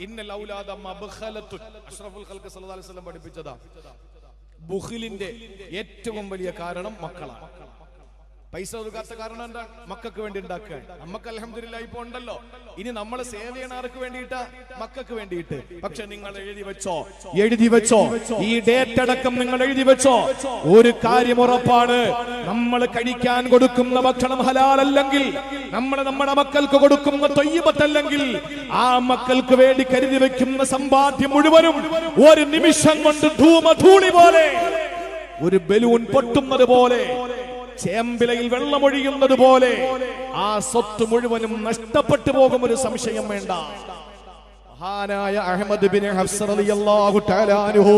ഇന്നൽ ഔലാദ മബ്ഖലത്തുൻ, അഷ്റഫുൽ ഖൽഖ് സല്ലല്ലാഹു അലൈഹി വസല്ലം പഠിപ്പിച്ചതാ. ബുഖിലിന്റെ ഏറ്റവും വലിയ കാരണം മക്കളാണ്. പൈസ ഒതുക്കാത്ത കാരണം എന്താ? മക്കൾക്ക് വേണ്ടി ഉണ്ടാക്കുക. നമുക്ക് അൽഹംദുലില്ലാഹ് ഇപ്പൊ ഉണ്ടല്ലോ. ഇനി നമ്മൾ സേവ ചെയ്യണ ആർക്ക് വേണ്ടിയിട്ടാ? മക്കൾക്ക് വേണ്ടിയിട്ട്. പക്ഷെ നിങ്ങൾ എഴുതി വെച്ചോ, ഈ ഡേറ്റ് അടക്കം നിങ്ങൾ എഴുതി വെച്ചോ. ഒരു കാര്യം ഉറപ്പാണ്, നമ്മൾ കഴിക്കാൻ കൊടുക്കുന്ന ഭക്ഷണം ഹലാൽ അല്ലെങ്കിൽ, നമ്മൾ നമ്മുടെ മക്കൾക്ക് കൊടുക്കുന്ന ത്വയ്യിബത്തല്ലെങ്കിൽ, ആ മക്കൾക്ക് വേണ്ടി കരുതി വെക്കുന്ന സമ്പാദ്യം മുഴുവനും ഒരു നിമിഷം കൊണ്ട് ധൂമധൂളി പോലെ, ഒരു ബലൂൺ പൊട്ടുന്നത് പോലെ, ചേമ്പിലയിൽ വെള്ളമൊഴിയുന്നത് പോലെ ആ സ്വത്ത് മുഴുവനും നഷ്ടപ്പെട്ടു പോകും. ഒരു സംശയം വേണ്ട. മഹാനായ അഹ്മദ് ബിൻ ഹഫ്സ് റളിയല്ലാഹു തആല അൻഹു,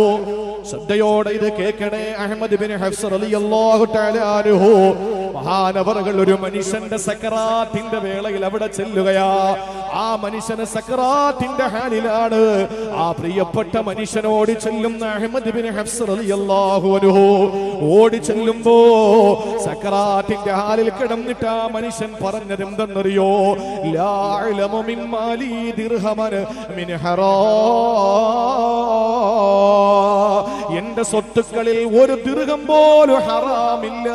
ശ്രദ്ധയോടെ ഇത് കേൾക്കണേ. അഹ്മദ് ബിൻ ഹഫ്സ് റളിയല്ലാഹു തആല അൻഹു മഹാനവറുകൾ ഒരു മനുഷ്യന്റെ സക്കറാത്തിന്റെ വേളയിൽ അവിടെ ചെല്ലുകയാ. ആ മനുഷ്യന് സക്കറാത്തിന്റെ ഹാലിലാണ്. ആ പ്രിയപ്പെട്ട മനുഷ്യനോട് ചെല്ലുന്ന അഹ്മദ് ബിൻ ഹഫ്സ് റളിയല്ലാഹു അൻഹു ഓടി ചെല്ലുമ്പോ സക്കറാത്തിന്റെ ഹാലിൽ കിടന്നിട്ട് ആ മനുഷ്യൻ പറഞ്ഞത് എന്തെന്നറിയോ? ലാ അലമു മിൻ മാലി ദിർഹമൻ മിൻ ഹറാം. എന്റെ സ്വത്തുക്കളിൽ ഒരു ദിർഹം പോലും ഹറാമില്ല.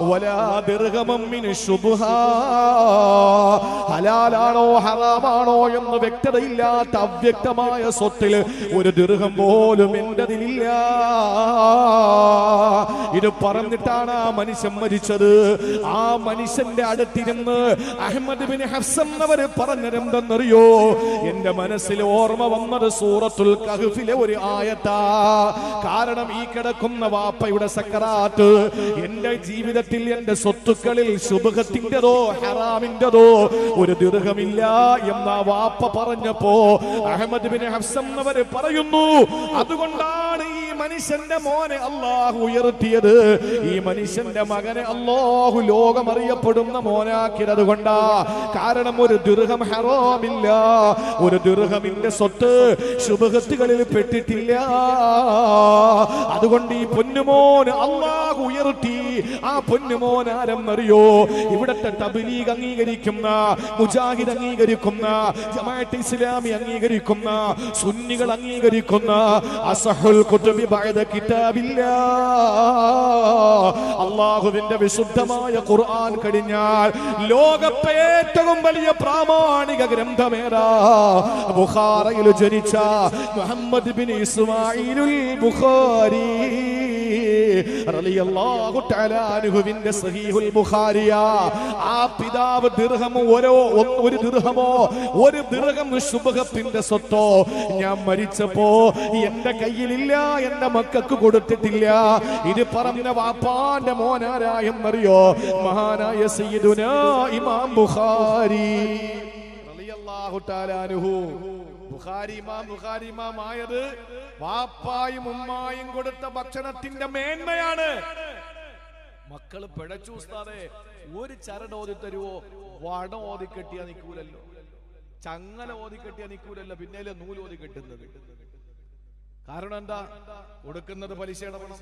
വലാ ദിർഹമൻ മിൻ ശുബ്ഹാ. ഹലാലാണോ ഹറാമാണോ എന്ന് വ്യക്തതയില്ലാത്ത അവ്യക്തമായ സ്വത്തിൽ ഒരു ദിർഹം പോലും എന്റേതിലില്ല. ഇത് പറഞ്ഞിട്ടാണ് ആ മനുഷ്യൻ മരിച്ചത്. ആ മനുഷ്യന്റെ അടുത്തിരുന്ന് അഹ്മദ് ബിൻ ഹഫ്സ് എന്നവർ പറഞ്ഞതെന്തെന്നറിയോ? എന്റെ മനസ്സിൽ ഓർമ്മ വന്നത് സൂറത്തുൽ കഹ്ഫിലെ ഒരു ആയത്താ. കാരണം ഈ കിടക്കുന്ന വാപ്പയുടെ സക്കറാത്ത് എന്റെ ജീവിതത്തിൽ എന്റെ സ്വത്തുക്കളിൽ ശുബ്ഹത്തിന്റെതോ ഹറാമിന്റെതോ ഒരു ദിർഹമില്ല എന്ന വാപ്പ പറഞ്ഞപ്പോ അഹ്മദ് ബിൻ ഹഫ്സ് എന്നവർ പറയുന്നു, അതുകൊണ്ടാണ് ഈ മനുഷ്യന്റെ മോനെ അള്ളാഹു ഉയർത്തിയത്, ഈ മനുഷ്യന്റെ മകനെ അള്ളാഹു ലോകമറിയപ്പെടുന്ന മോനാക്കിയത് കൊണ്ടാ. കാരണം ഒരു ദിർഹം ഹറാമില്ല, ഒരു ദിർഹമിന്റെ സ്വത്ത് ശുബ്ഹത്തുകളിൽ പെട്ടിട്ടില്ല. അതുകൊണ്ട് ഈ പൊന്നുമോൻ അള്ളാഹു ഉയർത്തി. ആ പൊന്നുമോൻ ആരെന്നറിയോ? ഇവിടത്തെ തബ്ലീഗ് അംഗീകരിക്കുന്ന, മുജാഹിദ് അംഗീകരിക്കുന്ന, ജമാഅത്ത് ഇസ്ലാമി അംഗീകരിക്കുന്ന, സുന്നികൾ അംഗീകരിക്കുന്ന അസ്ഹുൽ കുതുബി ബഅദ കിതാബില്ലാഹ്, അല്ലാഹുവിന്റെ വിശുദ്ധമായ ഖുർആൻ കഴിഞ്ഞാൽ ലോകത്തെ ഏറ്റവും വലിയ പ്രാമാണിക ഗ്രന്ഥമേതാ? ബുഖാരിയിൽ ജനിച്ച മുഹമ്മദ് ബിൻ ഇസ്മാഈലുൽ ബുഖാരി റളിയല്ലാഹു തആല അൻഹുവിന്റെ സഹീഹുൽ ബുഖാരിയ. ആ പിതാവ് ഒരു ദിർഹം ശുബ്ഹത്തിന്റെ സ്വത്തോ ഞാൻ മരിച്ചപ്പോ എന്റെ കയ്യിലില്ല, എന്റെ മക്കൾക്ക് കൊടുത്തിട്ടില്ല. ഇത് പറഞ്ഞ വാപ്പാന്റെ മോനാരായെന്നറിയോ? മഹാനായ സയ്യിദുനാ ഇമാം ബുഖാരി റളിയല്ലാഹു തആല അൻഹു. ബുഖാരി ഇമാം ആയത് വാപ്പായും ഉമ്മായും കൊടുത്ത ഭക്ഷണത്തിന്റെ മേന്മയാണ്. മക്കള് പിഴച്ചു ഉസ്താദേ, ഒരു ചരട് ഓതി തരുവോ? വട ഓതി കെട്ടിയാ നിൽക്കൂലല്ലോ, ചങ്ങല ഓതി കെട്ടിയാ നിൽക്കൂലല്ലോ, പിന്നേലെ നൂല് ഓതി കെട്ടുന്നത്. കാരണം എന്താ? കൊടുക്കുന്നത് പലിശയുടെ പണം,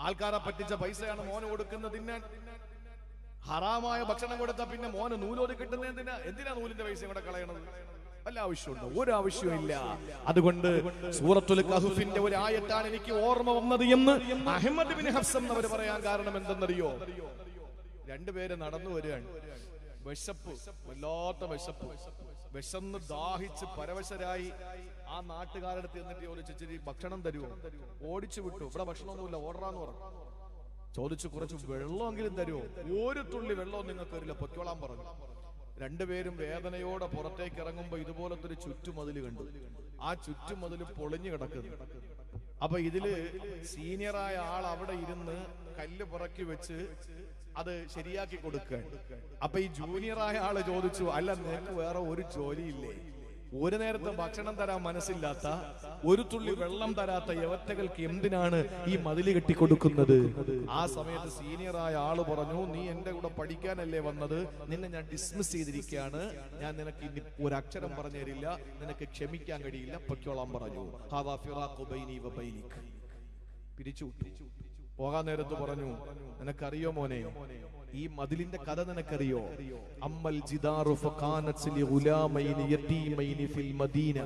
ആൾക്കാരെ പറ്റിച്ച പൈസയാണ് മോന് കൊടുക്കുന്നതിന്. ഹറാമായ ഭക്ഷണം കൊടുത്താ പിന്നെ മോന് നൂലോതി കിട്ടുന്നത് എന്തിനാ നൂലിന്റെ പൈസ കൂടെ കളയണത്? വല്ല ആവശ്യമുണ്ടോ? ഒരു ആവശ്യമില്ല. അതുകൊണ്ട് സൂറത്തുൽ കഹ്ഫിന്റെ ഒരു ആയത്താണ് എനിക്ക് ഓർമ്മ വന്നത് എന്ന് അഹ്മദ് ബിൻ ഹഫ്സ് എന്നവർ പറയാൻ കാരണം എന്തെന്നറിയോ? രണ്ടുപേര് നടന്നു വരികയാണ്. വിശപ്പ്, വല്ലാത്ത വിശപ്പ്, വിശന്ന് ദാഹിച്ച് പരവശരായി ആ നാട്ടുകാരുടെ എന്നിട്ട് ചോദിച്ചിരി ഭക്ഷണം തരുമോ? ഓടിച്ചു വിട്ടു. ഇവിടെ ഭക്ഷണമൊന്നുമില്ല, ഓർഡറാന്ന് പറഞ്ഞു. ചോദിച്ചു കുറച്ച് വെള്ളമെങ്കിലും തരുമോ? ഒരു തുള്ളി വെള്ളവും നിങ്ങൾക്ക് തരില്ല, പൊയ്ക്കോളാൻ പറഞ്ഞു. രണ്ടുപേരും വേദനയോടെ പുറത്തേക്ക് ഇറങ്ങുമ്പോ ഇതുപോലത്തെ ഒരു ചുറ്റുമതിൽ കണ്ടു. ആ ചുറ്റുമതിൽ പൊളിഞ്ഞു കിടക്കുന്നു. അപ്പൊ ഇതില് സീനിയറായ ആൾ അവിടെ ഇരുന്ന് കല്ല് പുറക്കി വെച്ച് അത് ശരിയാക്കി കൊടുക്കുക. അപ്പൊ ഈ ജൂനിയറായ ആള് ചോദിച്ചു, അല്ല നിനക്ക് വേറെ ഒരു ജോലിയില്ലേ? ഒരു നേരത്തെ ഭക്ഷണം തരാൻ മനസ്സില്ലാത്ത, ഒരു തുള്ളി വെള്ളം തരാത്ത യവറ്റകൾക്ക് എന്തിനാണ് ഈ മതില് കെട്ടിക്കൊടുക്കുന്നത്? ആ സമയത്ത് സീനിയറായ ആള് പറഞ്ഞു, നീ എന്റെ കൂടെ പഠിക്കാനല്ലേ വന്നത്, നിന്നെ ഞാൻ ഡിസ്മിസ് ചെയ്തിരിക്കുകയാണ്, ഞാൻ നിനക്ക് ഇനി ഒരക്ഷരം പറഞ്ഞു തരില്ല, നിനക്ക് ക്ഷമിക്കാൻ കഴിയില്ല, പൊയ്ക്കോളാൻ പറഞ്ഞു. പിരിച്ചു പോകാൻ നേരത്ത് പറഞ്ഞു, നിനക്കറിയോ മോനെ, ഈ മതിലിന്റെ കഥ നിനക്കറിയോ? അമ്മൽ ജിദാറു ഫഖാനത് ലിഗുലാമൈനി യതീമൈനി ഫിൽ മദീന.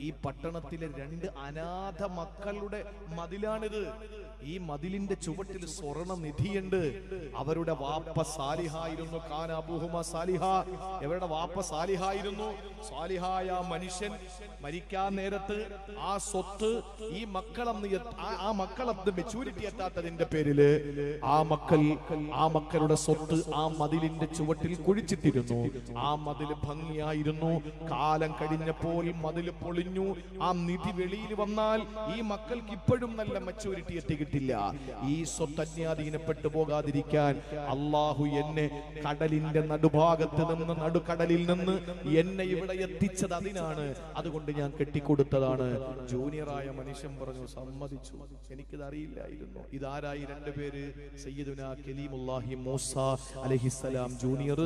ഈ പട്ടണത്തിലെ 2 അനാഥ മക്കളുടെ മതിലാണിത്. ഈ മതിലിന്റെ ചുവട്ടിൽ സ്വർണ്ണ നിധിയുണ്ട്. അവരുടെ വാപ്പ സാലിഹായിരുന്നു. കാന അബൂഹുമ സാലിഹ. അവരുടെ വാപ്പ സാലിഹായിരുന്നു. സാലിഹായ മനുഷ്യൻ മരിക്കാൻ നേരത്ത് ആ സ്വത്ത് ഈ മക്കളന്ന് ആ മക്കളന്ന് മെച്ചൂരിറ്റി എത്താത്തതിന്റെ പേരില് ആ മക്കളുടെ സ്വത്ത് ആ മതിലിന്റെ ചുവട്ടിൽ കുഴിച്ചിട്ടിരുന്നു. ആ മതില് ഭംഗിയായിരുന്നു. കാലം കഴിഞ്ഞപ്പോൾ മതില് പൊളിഞ്ഞു. ആ നിധി വെളിയിൽ വന്നാൽ ഈ മക്കൾക്ക് ഇപ്പോഴും നല്ല മെച്ചൂരിറ്റി എത്തിക്കിട്ടില്ല. ഈ സ്വത്ത് അന്യാധീനപ്പെട്ടു പോകാതിരിക്കാൻ അള്ളാഹു എന്നെ കടലിന്റെ നടുഭാഗത്ത് നിന്ന്, നടുക്കടലിൽ നിന്ന് എന്നെ ഇവിടെ എത്തിച്ചത് അതിനാണ്. അതുകൊണ്ട് ഞാൻ കെട്ടിക്കൊടുത്തതാണ്. ജൂനിയറായ മനുഷ്യൻ പറഞ്ഞു, സമ്മതിച്ചു, എനിക്കിത് അറിയില്ലായിരുന്നു. ഇതാരായി 2 പേര്? സയ്യിദുനാ കലീമുല്ലാഹി മൂസ അലൈഹിസ്സലാം ജൂനിയർ,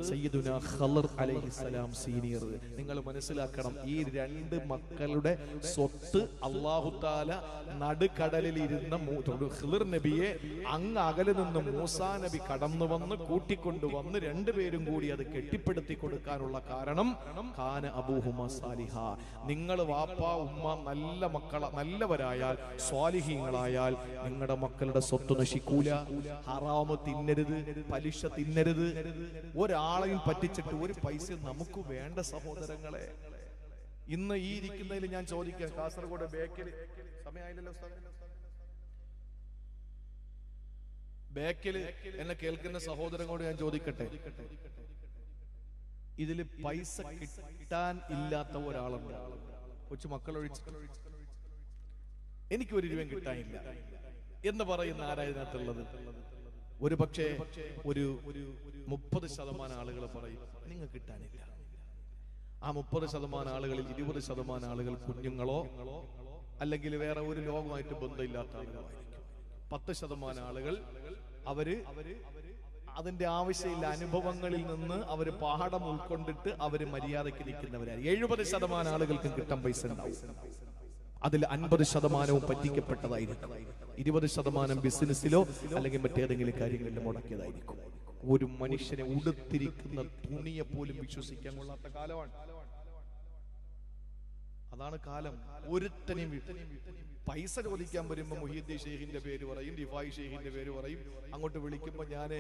സയ്യിദുനാ ഖളർ അലൈഹിസ്സലാം സീനിയർ. നിങ്ങൾ മനസ്സിലാക്കണം, ഈ 2 മക്കളുടെ സ്വത്ത് അല്ലാഹു തആല നടുക്കടലിൽ ഇരുന്ന ഖളർ നബിയെ അങ്ങ് അകലെ നിന്ന് മൂസാ നബി കടന്നു വന്ന് കൂട്ടിക്കൊണ്ടുവന്ന് 2 പേരും കൂടി അത് കെട്ടിപ്പടുത്തി കൊടുക്കാനുള്ള കാരണം കാന അബൂഹുമ സാലിഹ. നിങ്ങൾ വാപ്പ ഉമ്മ നല്ല നല്ലവരായാൽ, സ്വാലിഹീങ്ങളായാൽ നിങ്ങളുടെ മക്കളുടെ സ്വത്ത് നശിക്കൂല. ഹറാമ് തിന്നരുത്, പലിശ തിന്നരുത്. ഒരാളെയും പറ്റിച്ചിട്ട് ഒരു പൈസ നമുക്ക് വേണ്ട സഹോദരങ്ങളെ. ഇന്ന് ഈ ഇരിക്കുന്നതിൽ ഞാൻ ചോദിക്കാം, കാസർഗോഡ് ബേക്കല് സമയമായില്ലല്ലോ, ബേക്കല് എന്നെ കേൾക്കുന്ന സഹോദരങ്ങളോട് ഞാൻ ചോദിക്കട്ടെ, ഇതില് പൈസ കിട്ടാൻ ഇല്ലാത്ത ഒരാളുണ്ട്? കൊച്ചു മക്കളൊഴിച്ച് എനിക്ക് 1 രൂപയും കിട്ടാനില്ല എന്ന് പറയുന്ന ആരായതിനകത്തുള്ളത്? ഒരു പക്ഷേ ഒരു 30% ആളുകൾ പറയും നിങ്ങൾക്ക് കിട്ടാനില്ല. ആ 30% ആളുകളിൽ 20% ആളുകൾ കുഞ്ഞുങ്ങളോ അല്ലെങ്കിൽ വേറെ ഒരു ലോകമായിട്ട് ബന്ധമില്ലാത്ത ആളുകളായിരിക്കും. 10% ആളുകൾ അവര് അതിന്റെ ആവശ്യമില്ല അനുഭവങ്ങളിൽ നിന്ന് അവര് പാഠം ഉൾക്കൊണ്ടിട്ട് അവര് മര്യാദയ്ക്ക് നിൽക്കുന്നവരാണ്. 70% ആളുകൾക്കും കിട്ടാൻ പൈസ ഉണ്ടാവും. അതിൽ 50% പറ്റിക്കപ്പെട്ടതായിരിക്കും. 20% ബിസിനസ്സിലോ അല്ലെങ്കിൽ മറ്റേതെങ്കിലും കാര്യങ്ങളിലോ മുടക്കിയതായിരിക്കും. ഒരു മനുഷ്യനെ ഉടുത്തിരിക്കുന്ന തുണിയെ പോലും വിശ്വസിക്കാൻ കൊള്ളാത്ത കാലമാണ്. അതാണ് കാലം. ഒരുത്തനെയും പൈസ ചോദിക്കാൻ വരുമ്പോ മുഹീദ്ദീൻ ഷെയ്ഖിന്റെ പേര് പറയും, റിഫായി ഷെയ്ഖിന്റെ പേര് പറയും. അങ്ങോട്ട് വിളിക്കുമ്പോ ഞാൻ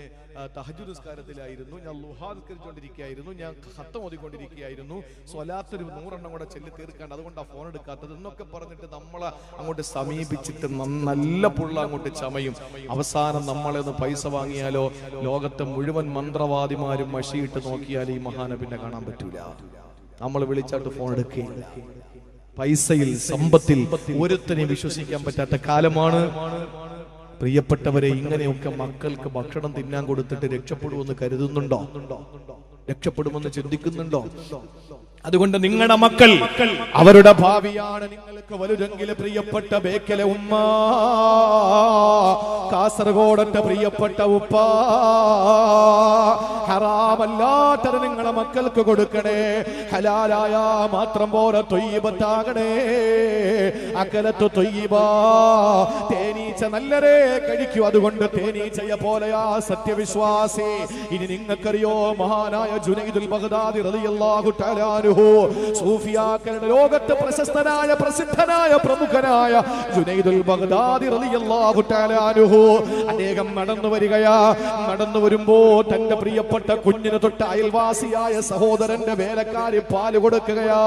തഹജ്ജുദ് നിസ്കാരത്തിലായിരുന്നു, ഞാൻ ലുഹാ നിസ്കരിച്ചുകൊണ്ടിരിക്കുകയായിരുന്നു, ഞാൻ ഖത്തം ഓതിക്കൊണ്ടിരിക്കുകയായിരുന്നു, സ്വലാത്തൊരു 100 എണ്ണം കൂടെ ചെല്ലി തീർക്കാണ്ട് അതുകൊണ്ടാണ് ഫോൺ എടുക്കാത്തത് എന്നൊക്കെ പറഞ്ഞിട്ട് നമ്മളെ അങ്ങോട്ട് സമീപിച്ചിട്ട് നല്ല പുള്ള അങ്ങോട്ട് ചമയും. അവസാനം നമ്മളെന്ന് പൈസ വാങ്ങിയാലോ ലോകത്തെ മുഴുവൻ മന്ത്രവാദിമാരും മഷിയിട്ട് നോക്കിയാൽ ഈ മഹാനബിനെ കാണാൻ പറ്റൂല. നമ്മൾ വിളിച്ചാട്ട് ഫോൺ എടുക്കുകയില്ല. പൈസയിൽ, സമ്പത്തിൽ ഒരുത്തനെ വിശ്വസിക്കാൻ പറ്റാത്ത കാലമാണ്. പ്രിയപ്പെട്ടവരെ, ഇങ്ങനെയൊക്കെ മക്കൾക്ക് ഭക്ഷണം തിന്നാൻ കൊടുത്തിട്ട് രക്ഷപ്പെടുമെന്ന് കരുതുന്നുണ്ടോ? രക്ഷപ്പെടുമെന്ന് ചിന്തിക്കുന്നുണ്ടോ? അതുകൊണ്ട് നിങ്ങളുടെ മക്കൾ അവരുടെ ഭാവിയാണ്. നിങ്ങൾക്ക് വലുതെങ്കിൽ പ്രിയപ്പെട്ട ബേക്കലെ ഉമ്മ, കാസർഗോഡത്തെ പ്രിയപ്പെട്ട ഉപ്പ, ഹറാമല്ലാത്തത് നിങ്ങളെ മക്കൾക്ക് കൊടുക്കണേ. ഹലാലായ മാത്രം പോലെ തൊയ്യിബത്താകണേ. അകലത്ത് തൊയ്യിബ, തേനീച്ച നല്ലതേ കഴിക്കൂ. അതുകൊണ്ട് തേനീച്ചയെ പോലെയാ സത്യവിശ്വാസി. ഇനി നിങ്ങൾക്കറിയോ, മഹാനായ ജുനൈദുൽ ബഗ്ദാദി റളിയല്ലാഹു തആല അൻഹു, സൂഫിയാക്കളുടെ ലോകത്ത് പ്രശസ്തനായ പ്രസിദ്ധനായ പ്രമുഖനായ ജുനൈദുൽ ബഗ്ദാദി റളിയല്ലാഹു തആല അൻഹു, അദ്ദേഹം നടന്നു വരികയാ. നടന്നു വരുമ്പോ തന്റെ പ്രിയപ്പെട്ട കുഞ്ഞിന് തൊട്ട് അയൽവാസിയായ സഹോദരന്റെ വേലക്കാരി പാല് കൊടുക്കുകയാ.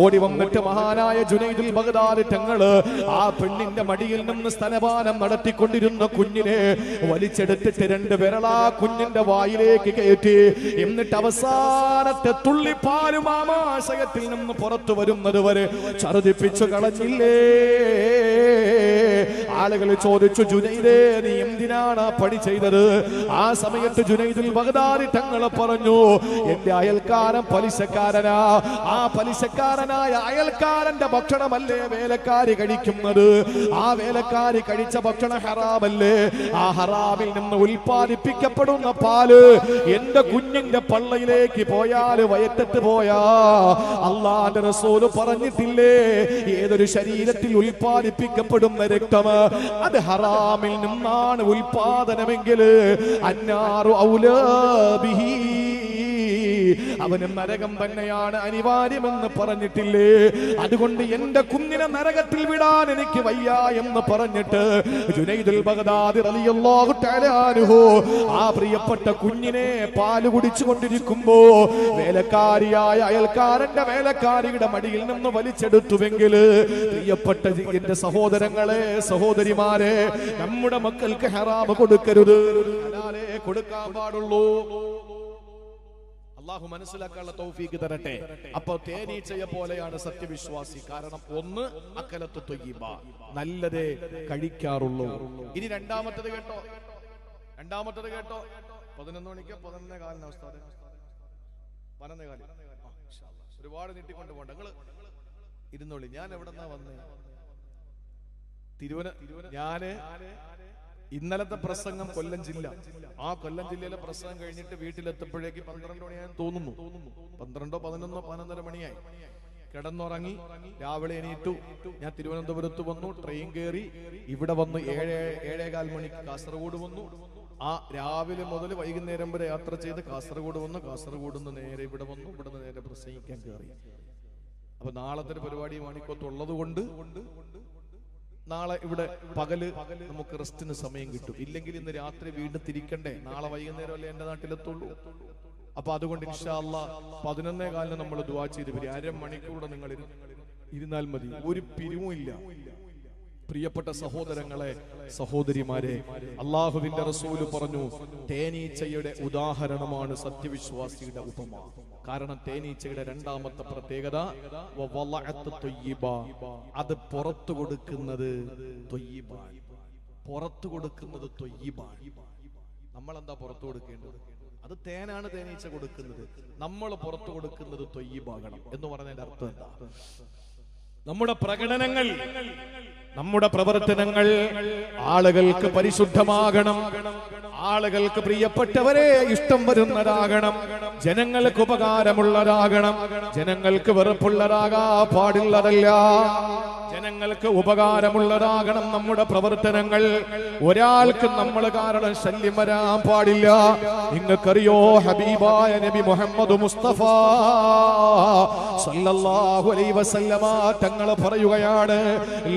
ഓടി വന്നിട്ട് മഹാനായ ജുനൈദുൽ ബഗ്ദാദി തങ്ങള് ആ പെണ്ണിന്റെ മടിയിൽ നിന്ന് സ്തനപാന സ്തനപാനം നടത്തിക്കൊണ്ടിരുന്ന കുഞ്ഞിനെ വലിച്ചെടുത്തിട്ട് 2 വിരലാ കുഞ്ഞിന്റെ വായിലേക്ക് കയറ്റി. എന്നിട്ട് അവസാനത്തെ തുള്ളിപ്പാലും ആമാശയത്തിൽ നിന്ന് പുറത്തു വരുന്നത് വരെ ഛർദിപ്പിച്ചു കളഞ്ഞില്ലേ? ആളുകൾ ചോദിച്ചു, ജുനൈദേ നീ എന്തിനാണ് ആ പണി ചെയ്തത്? ആ സമയത്ത് ജുനൈദുൽ ബഗ്ദാദി തങ്ങൾ പറഞ്ഞു, എന്റെ അയൽക്കാരൻ പലിശക്കാരനാ. ആ പലിശക്കാരനായ അയൽക്കാരന്റെ ഭക്ഷണമല്ലേ വേലക്കാരി കഴിക്കുന്നത്? ആ വേലക്കാരി കഴിച്ച ഭക്ഷണം ഹറാമല്ലേ? ആ ഹറാമിൽ നിന്ന് ഉൽപ്പാദിപ്പിക്കപ്പെടുന്ന പാല് എന്റെ കുഞ്ഞിന്റെ പള്ളയിലേക്ക് പോയാൽ, വയറ്റത്ത് പോയാ, അല്ലാഹുവിന്റെ റസൂൽ പറഞ്ഞിട്ടില്ലേ, ഏതൊരു ശരീരത്തിൽ ഉൽപ്പാദിപ്പിക്കപ്പെടുന്ന രക്തം അത് ഹറാമിൽ നിന്നാണ് ഉൽപാദനമെങ്കിൽ അന്നാറു ഔലാ ബിഹി, അവന് നരകം തന്നെയാണ് അനിവാര്യമെന്ന് പറഞ്ഞിട്ടില്ലേ? അതുകൊണ്ട് എന്റെ കുഞ്ഞിനെ നരകത്തിൽ വിടാൻ എനിക്ക് വയ്യ എന്ന് പറഞ്ഞിട്ട് ജുനൈദുൽ ബഗ്ദാദി റളിയല്ലാഹു തആല അൻഹു ആ പ്രിയപ്പെട്ട കുഞ്ഞിനെ പാല് കുടിച്ചു കൊണ്ടിരിക്കുമ്പോ വേലക്കാരിയായ അയൽക്കാരന്റെ വേലക്കാരിയുടെ മടിയിൽ നിന്ന് വലിച്ചെടുത്തുവെങ്കിൽ, പ്രിയപ്പെട്ട എന്റെ സഹോദരങ്ങളെ, സഹോദരിമാരെ, നമ്മുടെ മക്കൾക്ക് ഹറാം കൊടുക്കരുത്, ഹലാലേ കൊടുക്കാൻ പാടുള്ളൂ. അല്ലാഹു മനസ്സിലാക്കാനുള്ള തൗഫീഖ് തരട്ടെ. അപ്പോൾ തേനീച്ചയെ പോലെയാണ് സത്യവിശ്വാസി. കാരണം ഒന്ന്, അക്കലത്തു ത്വയ്യിബ, നല്ലതേ കഴിക്കാറുള്ളൂ. ഇനി രണ്ടാമത്തേത് കേട്ടോ, 11 മണിക്ക് 11:15 അവസ്ഥ, 11:15. ഒരുപാട് നീട്ടിക്കൊണ്ട് പോകണ്ട, നിങ്ങൾ ഇരുന്നോളി. ഞാൻ എവിടെന്നാ വന്നേ? ഞാന് ഇന്നലത്തെ പ്രസംഗം കൊല്ലം ജില്ല. ആ കൊല്ലം ജില്ലയിലെ പ്രസംഗം കഴിഞ്ഞിട്ട് വീട്ടിലെത്തപ്പോഴേക്ക് 12 മണിയായി തോന്നുന്നു. 12, 11, 11:30 മണിയായി. കിടന്നുറങ്ങി. രാവിലെ എണീറ്റു. ഞാൻ തിരുവനന്തപുരത്ത് വന്നു, ട്രെയിൻ കയറി. ഇവിടെ വന്ന് 7:15 മണിക്ക് കാസർഗോഡ് വന്നു. ആ രാവിലെ മുതൽ വൈകുന്നേരം വരെ യാത്ര ചെയ്ത് കാസർഗോഡ് വന്നു. കാസർഗോഡ് നിന്ന് നേരെ ഇവിടെ വന്നു. ഇവിടെ നിന്ന് നേരെ പ്രസംഗിക്കാൻ കയറി. അപ്പൊ നാളത്തെ പരിപാടി മണിക്കോത്തുള്ളത് കൊണ്ട് നാളെ ഇവിടെ പകല് നമുക്ക് റെസ്റ്റിന് സമയം കിട്ടും. ഇല്ലെങ്കിൽ ഇന്ന് രാത്രി വീണ്ടും തിരിക്കണ്ടേ? നാളെ വൈകുന്നേരം അല്ലേ എന്റെ നാട്ടിലെത്തുള്ളൂ. അപ്പൊ അതുകൊണ്ട് ഇൻഷാ അല്ലാഹ് 11:15 നമ്മൾ ദുആ ചെയ്ത് വരും. 1/2 മണിക്കൂർ നിങ്ങൾ ഇരുന്നാൽ മതി, ഒരു പിരിവുമില്ല. പ്രിയപ്പെട്ട സഹോദരങ്ങളെ, സഹോദരിമാരെ, അള്ളാഹുവിന്റെ റസൂല് പറഞ്ഞു, തേനീച്ചയുടെ ഉദാഹരണമാണ് സത്യവിശ്വാസിയുടെ ഉപമ. കാരണം തേനീച്ചയുടെ രണ്ടാമത്തെ പ്രത്യേകത അത് പുറത്തു കൊടുക്കുന്നത് ത്വയ്യിബാണ്. പുറത്തു കൊടുക്കുന്നത് ത്വയ്യിബാണ്. നമ്മളെന്താ പുറത്തു കൊടുക്കേണ്ടത്? അത് തേനാണ് തേനീച്ച കൊടുക്കുന്നത്. നമ്മൾ പുറത്തു കൊടുക്കുന്നത് ത്വയ്യിബാകണം എന്ന് പറഞ്ഞതിന്റെ അർത്ഥം എന്താ? നമ്മുടെ പ്രകടനങ്ങൾ, നമ്മുടെ പ്രവർത്തനങ്ങൾ ആളുകൾക്ക് പരിശുദ്ധമാകണം, ആളുകൾക്ക് പ്രിയപ്പെട്ടവരെ ഇഷ്ടം വരുന്നതാകണം, ജനങ്ങൾക്ക് ഉപകാരമുള്ളതാകണം, ജനങ്ങൾക്ക് വെറുപ്പുള്ളതാകാ പാടുള്ളതല്ല. ജനങ്ങൾക്ക് ഉപകാരമുള്ളതാകണം നമ്മുടെ പ്രവർത്തനങ്ങൾ. ഒരാൾക്ക് നമ്മൾ കാരണം ശല്യം വരാൻ പാടില്ല. നിങ്ങൾക്കറിയോ, ഹബീബായ നബി മുഹമ്മദ് മുസ്തഫ സല്ലല്ലാഹു അലൈഹി വസല്ലമ തങ്ങൾ പറയുകയാണ്,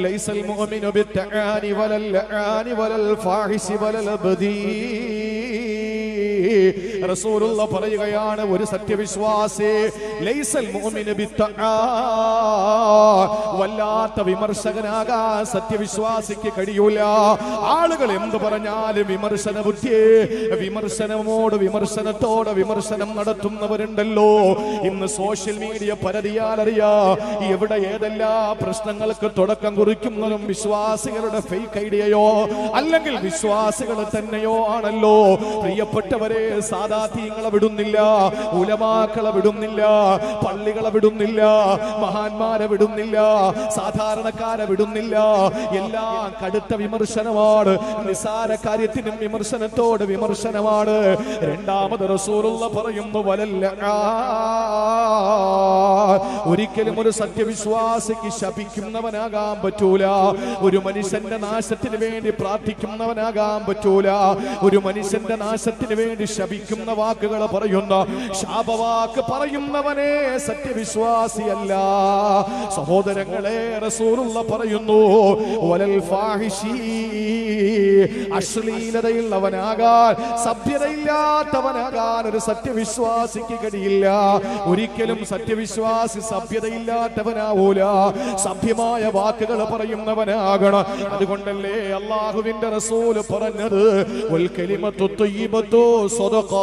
ലൈസൽ മുഅ്മിനു ബിത്തആനി വലൽ ലആനി വലൽ ഫാഹിശി വലൽ ബദീ. റസൂലുള്ള പറയുകയാണ്, ഒരു സത്യവിശ്വാസി ലൈസൽ മുഅ്മിനു ബിത്തആ, വല്ലാത്ത വിമർശകനാകാൻ സത്യവിശ്വാസിക്ക് കഴിയൂല. ആളുകൾ എന്ത് പറഞ്ഞാലും വിമർശന ബുദ്ധി, വിമർശനത്തോട് വിമർശനം നടത്തുന്നവരുണ്ടല്ലോ. ഇന്ന് സോഷ്യൽ മീഡിയ പരതിയാൽ അറിയാ എവിടെ ഏതെല്ലാം പ്രശ്നങ്ങൾക്ക് തുടക്കം കുറിക്കുന്നതും വിശ്വാസികളുടെ ഫേക്ക് ഐഡിയയോ അല്ലെങ്കിൽ വിശ്വാസികൾ തന്നെയോ ആണല്ലോ. പ്രിയപ്പെട്ടവരെ, സാദാത്യങ്ങളെ വിടുന്നില്ല, ഉലമാക്കളെ വിടുന്നില്ല, പള്ളികളെ വിടുന്നില്ല, മഹാന്മാരെ വിടുന്നില്ല, സാധാരണക്കാരെ വിടുന്നില്ല. എല്ലാം കടുത്ത വിമർശനമാണ്. നിസാര കാര്യത്തിനും വിമർശനത്തോട് വിമർശനമാണ്. രണ്ടാമത് റസൂലുള്ള പറയുന്നു, വലല്ല, ഒരിക്കലും ഒരു സത്യവിശ്വാസിക്ക് ശപിക്കുന്നവനാകാൻ പറ്റൂല. ഒരു മനുഷ്യന്റെ നാശത്തിന് വേണ്ടി പ്രാർത്ഥിക്കുന്നവനാകാൻ പറ്റൂല. ഒരു മനുഷ്യന്റെ നാശത്തിന് വേണ്ടി ശപിക്കുന്ന വാക്കുകൾ പറയുന്ന, ശാപവാക്ക് പറയുന്നവനെ അവനെ സത്യവിശ്വാസിയല്ല. സഹോദരങ്ങളെ, റസൂലുള്ള പറയുന്നു വലൽ ഫാഹിഷി, അശ്ലീലതയുള്ളവനാകാൻ, സഭ്യതയില്ലാത്തവനാകാൻ ഒരു സത്യവിശ്വാസിക്ക് കഴിയില്ല. ഒരിക്കലും സത്യവിശ്വാസി സഭ്യതയില്ലാത്തവനാവൂല, സഭ്യമായ വാക്കുകൾ പറയുന്നവനാകണം. അതുകൊണ്ടല്ലേ അല്ലാഹുവിന്റെ റസൂല് പറഞ്ഞത് വൽ കലിമത്തു ത്വയ്യിബത്തു സദഖ,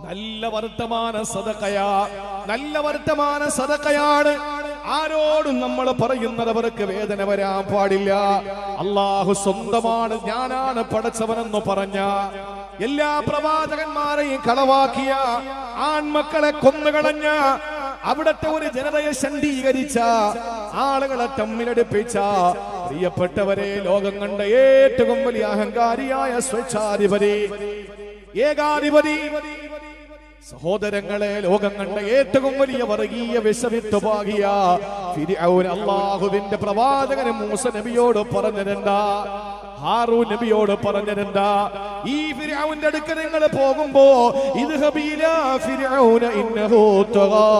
നല്ല വർത്തമാന സദഖയാ, നല്ല വർത്തമാന സദഖയാണ്. ആരോടും നമ്മൾ പറയുന്നത് അവർക്ക് വേദന വരാൻ പാടില്ല. അല്ലാഹു സ്വന്തമാണ്, ഞാനാണ് പടച്ചവനെന്ന് പറഞ്ഞ, എല്ലാ പ്രവാചകന്മാരെയും കളവാക്കിയ, ആൺമക്കളെ കൊന്നുകളഞ്ഞ, അവിടത്തെ ഒരു ജനതയെ ശണ്ഡീകരിച്ച, ആളുകളെ തമ്മിലടുപ്പിച്ച, പ്രിയപ്പെട്ടവരെ, ലോകം കണ്ട ഏറ്റവും വലിയ അഹങ്കാരിയായ സ്വേച്ഛാധിപതി, ഏകാധിപതി, സഹോദരങ്ങളെ, ലോകം കണ്ട ഏറ്റവും വലിയ വർഗീയ വിഷവിത്വഭാഗിയ ഫിർഔൻ അല്ലാഹുവിന്റെ പ്രവാചകൻ മൂസ നബിയോട് പറഞ്ഞതെന്താ, ഹാറൂൻ നബിയോട് പറഞ്ഞതെന്താ, ഈ ഫിർഔന്റെ അടുക്കൽ നിങ്ങൾ പോകുമ്പോ ഇദ്ഹബി ഇലാ ഫിർഔന ഇന്നഹു തഗാ,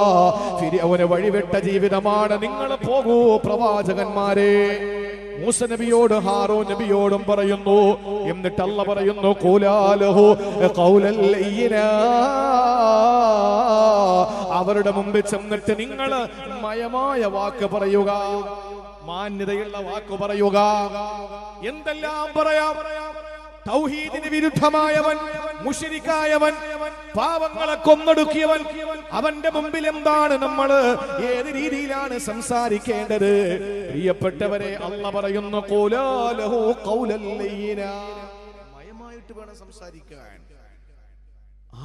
ഫിർഔന് വഴിവിട്ട ജീവിതമാണ്, നിങ്ങൾ പോകൂ പ്രവാചകന്മാരെ. മൂസ നബിയോട് ഹാറൂൻ നബിയോടും പറയുന്നു. എന്നിട്ട് അല്ലാഹ് പറയുന്നു ഖൂലാലഹു ഖൗലൽ ലയ്യിനാ, അവരുടെ മുമ്പിൽ ചെന്നിട്ട് നിങ്ങൾ മയമായ വാക്ക് പറയുക, മാന്യതയുള്ള വാക്ക് പറയുക. എന്തെല്ലാം പറയാം? തൗഹീദിന് വിരുദ്ധമായവൻ, മുശ്രിക്കായവൻ, പാവങ്ങളെ കൊന്നൊടുക്കിയവൻ, അവന്റെ മുമ്പിൽ എന്താണ് നമ്മൾ, ഏത് രീതിയിലാണ് സംസാരിക്കേണ്ടത്? പ്രിയപ്പെട്ടവരെ, അല്ലാഹ് പറയുന്നു ഖൂലാലഹു ഖൗലൽ ലയ്യിനാ, മയമായിട്ട് വേണം സംസാരിക്കാൻ.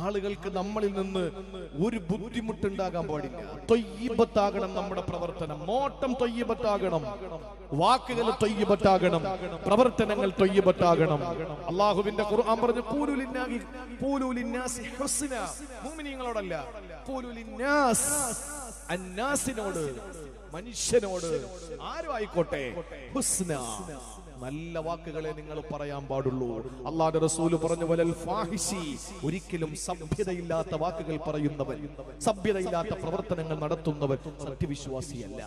ആളുകൾക്ക് നമ്മളിൽ നിന്ന് ഒരു ബുദ്ധിമുട്ടുണ്ടാകാൻ പാടില്ല. ത്വയ്യിബത്താകണം നമ്മുടെ പ്രവർത്തനം, നോട്ടം ത്വയ്യിബത്താകണം, വാക്കുകൾ ത്വയ്യിബത്താകണം, പ്രവർത്തനങ്ങൾ ത്വയ്യിബത്താകണം. അല്ലാഹുവിന്റെ ഖുർആൻ പറഞ്ഞു ഖൂലു ലിന്നാസി ഹുസ്ന, മുഅ്മിനീങ്ങളോടല്ല, ഖൂലു ലിന്നാസ്, അന്നാസിനോട്, മനുഷ്യനോട്, ആരും ആയിക്കോട്ടെ, ഹുസ്ന, നല്ല വാക്കുകളെ നിങ്ങൾ പറയാൻ പാടുള്ളൂ. അല്ലാഹുവിന്റെ റസൂൽ പറഞ്ഞു വലൽ ഫാഹിഷി, ഒരിക്കലും സഭ്യതയില്ലാത്ത വാക്കുകൾ പറയുന്നവൻ, സഭ്യതയില്ലാത്ത പ്രവർത്തനങ്ങൾ നടത്തുന്നവൻ സത്യവിശ്വാസിയല്ല.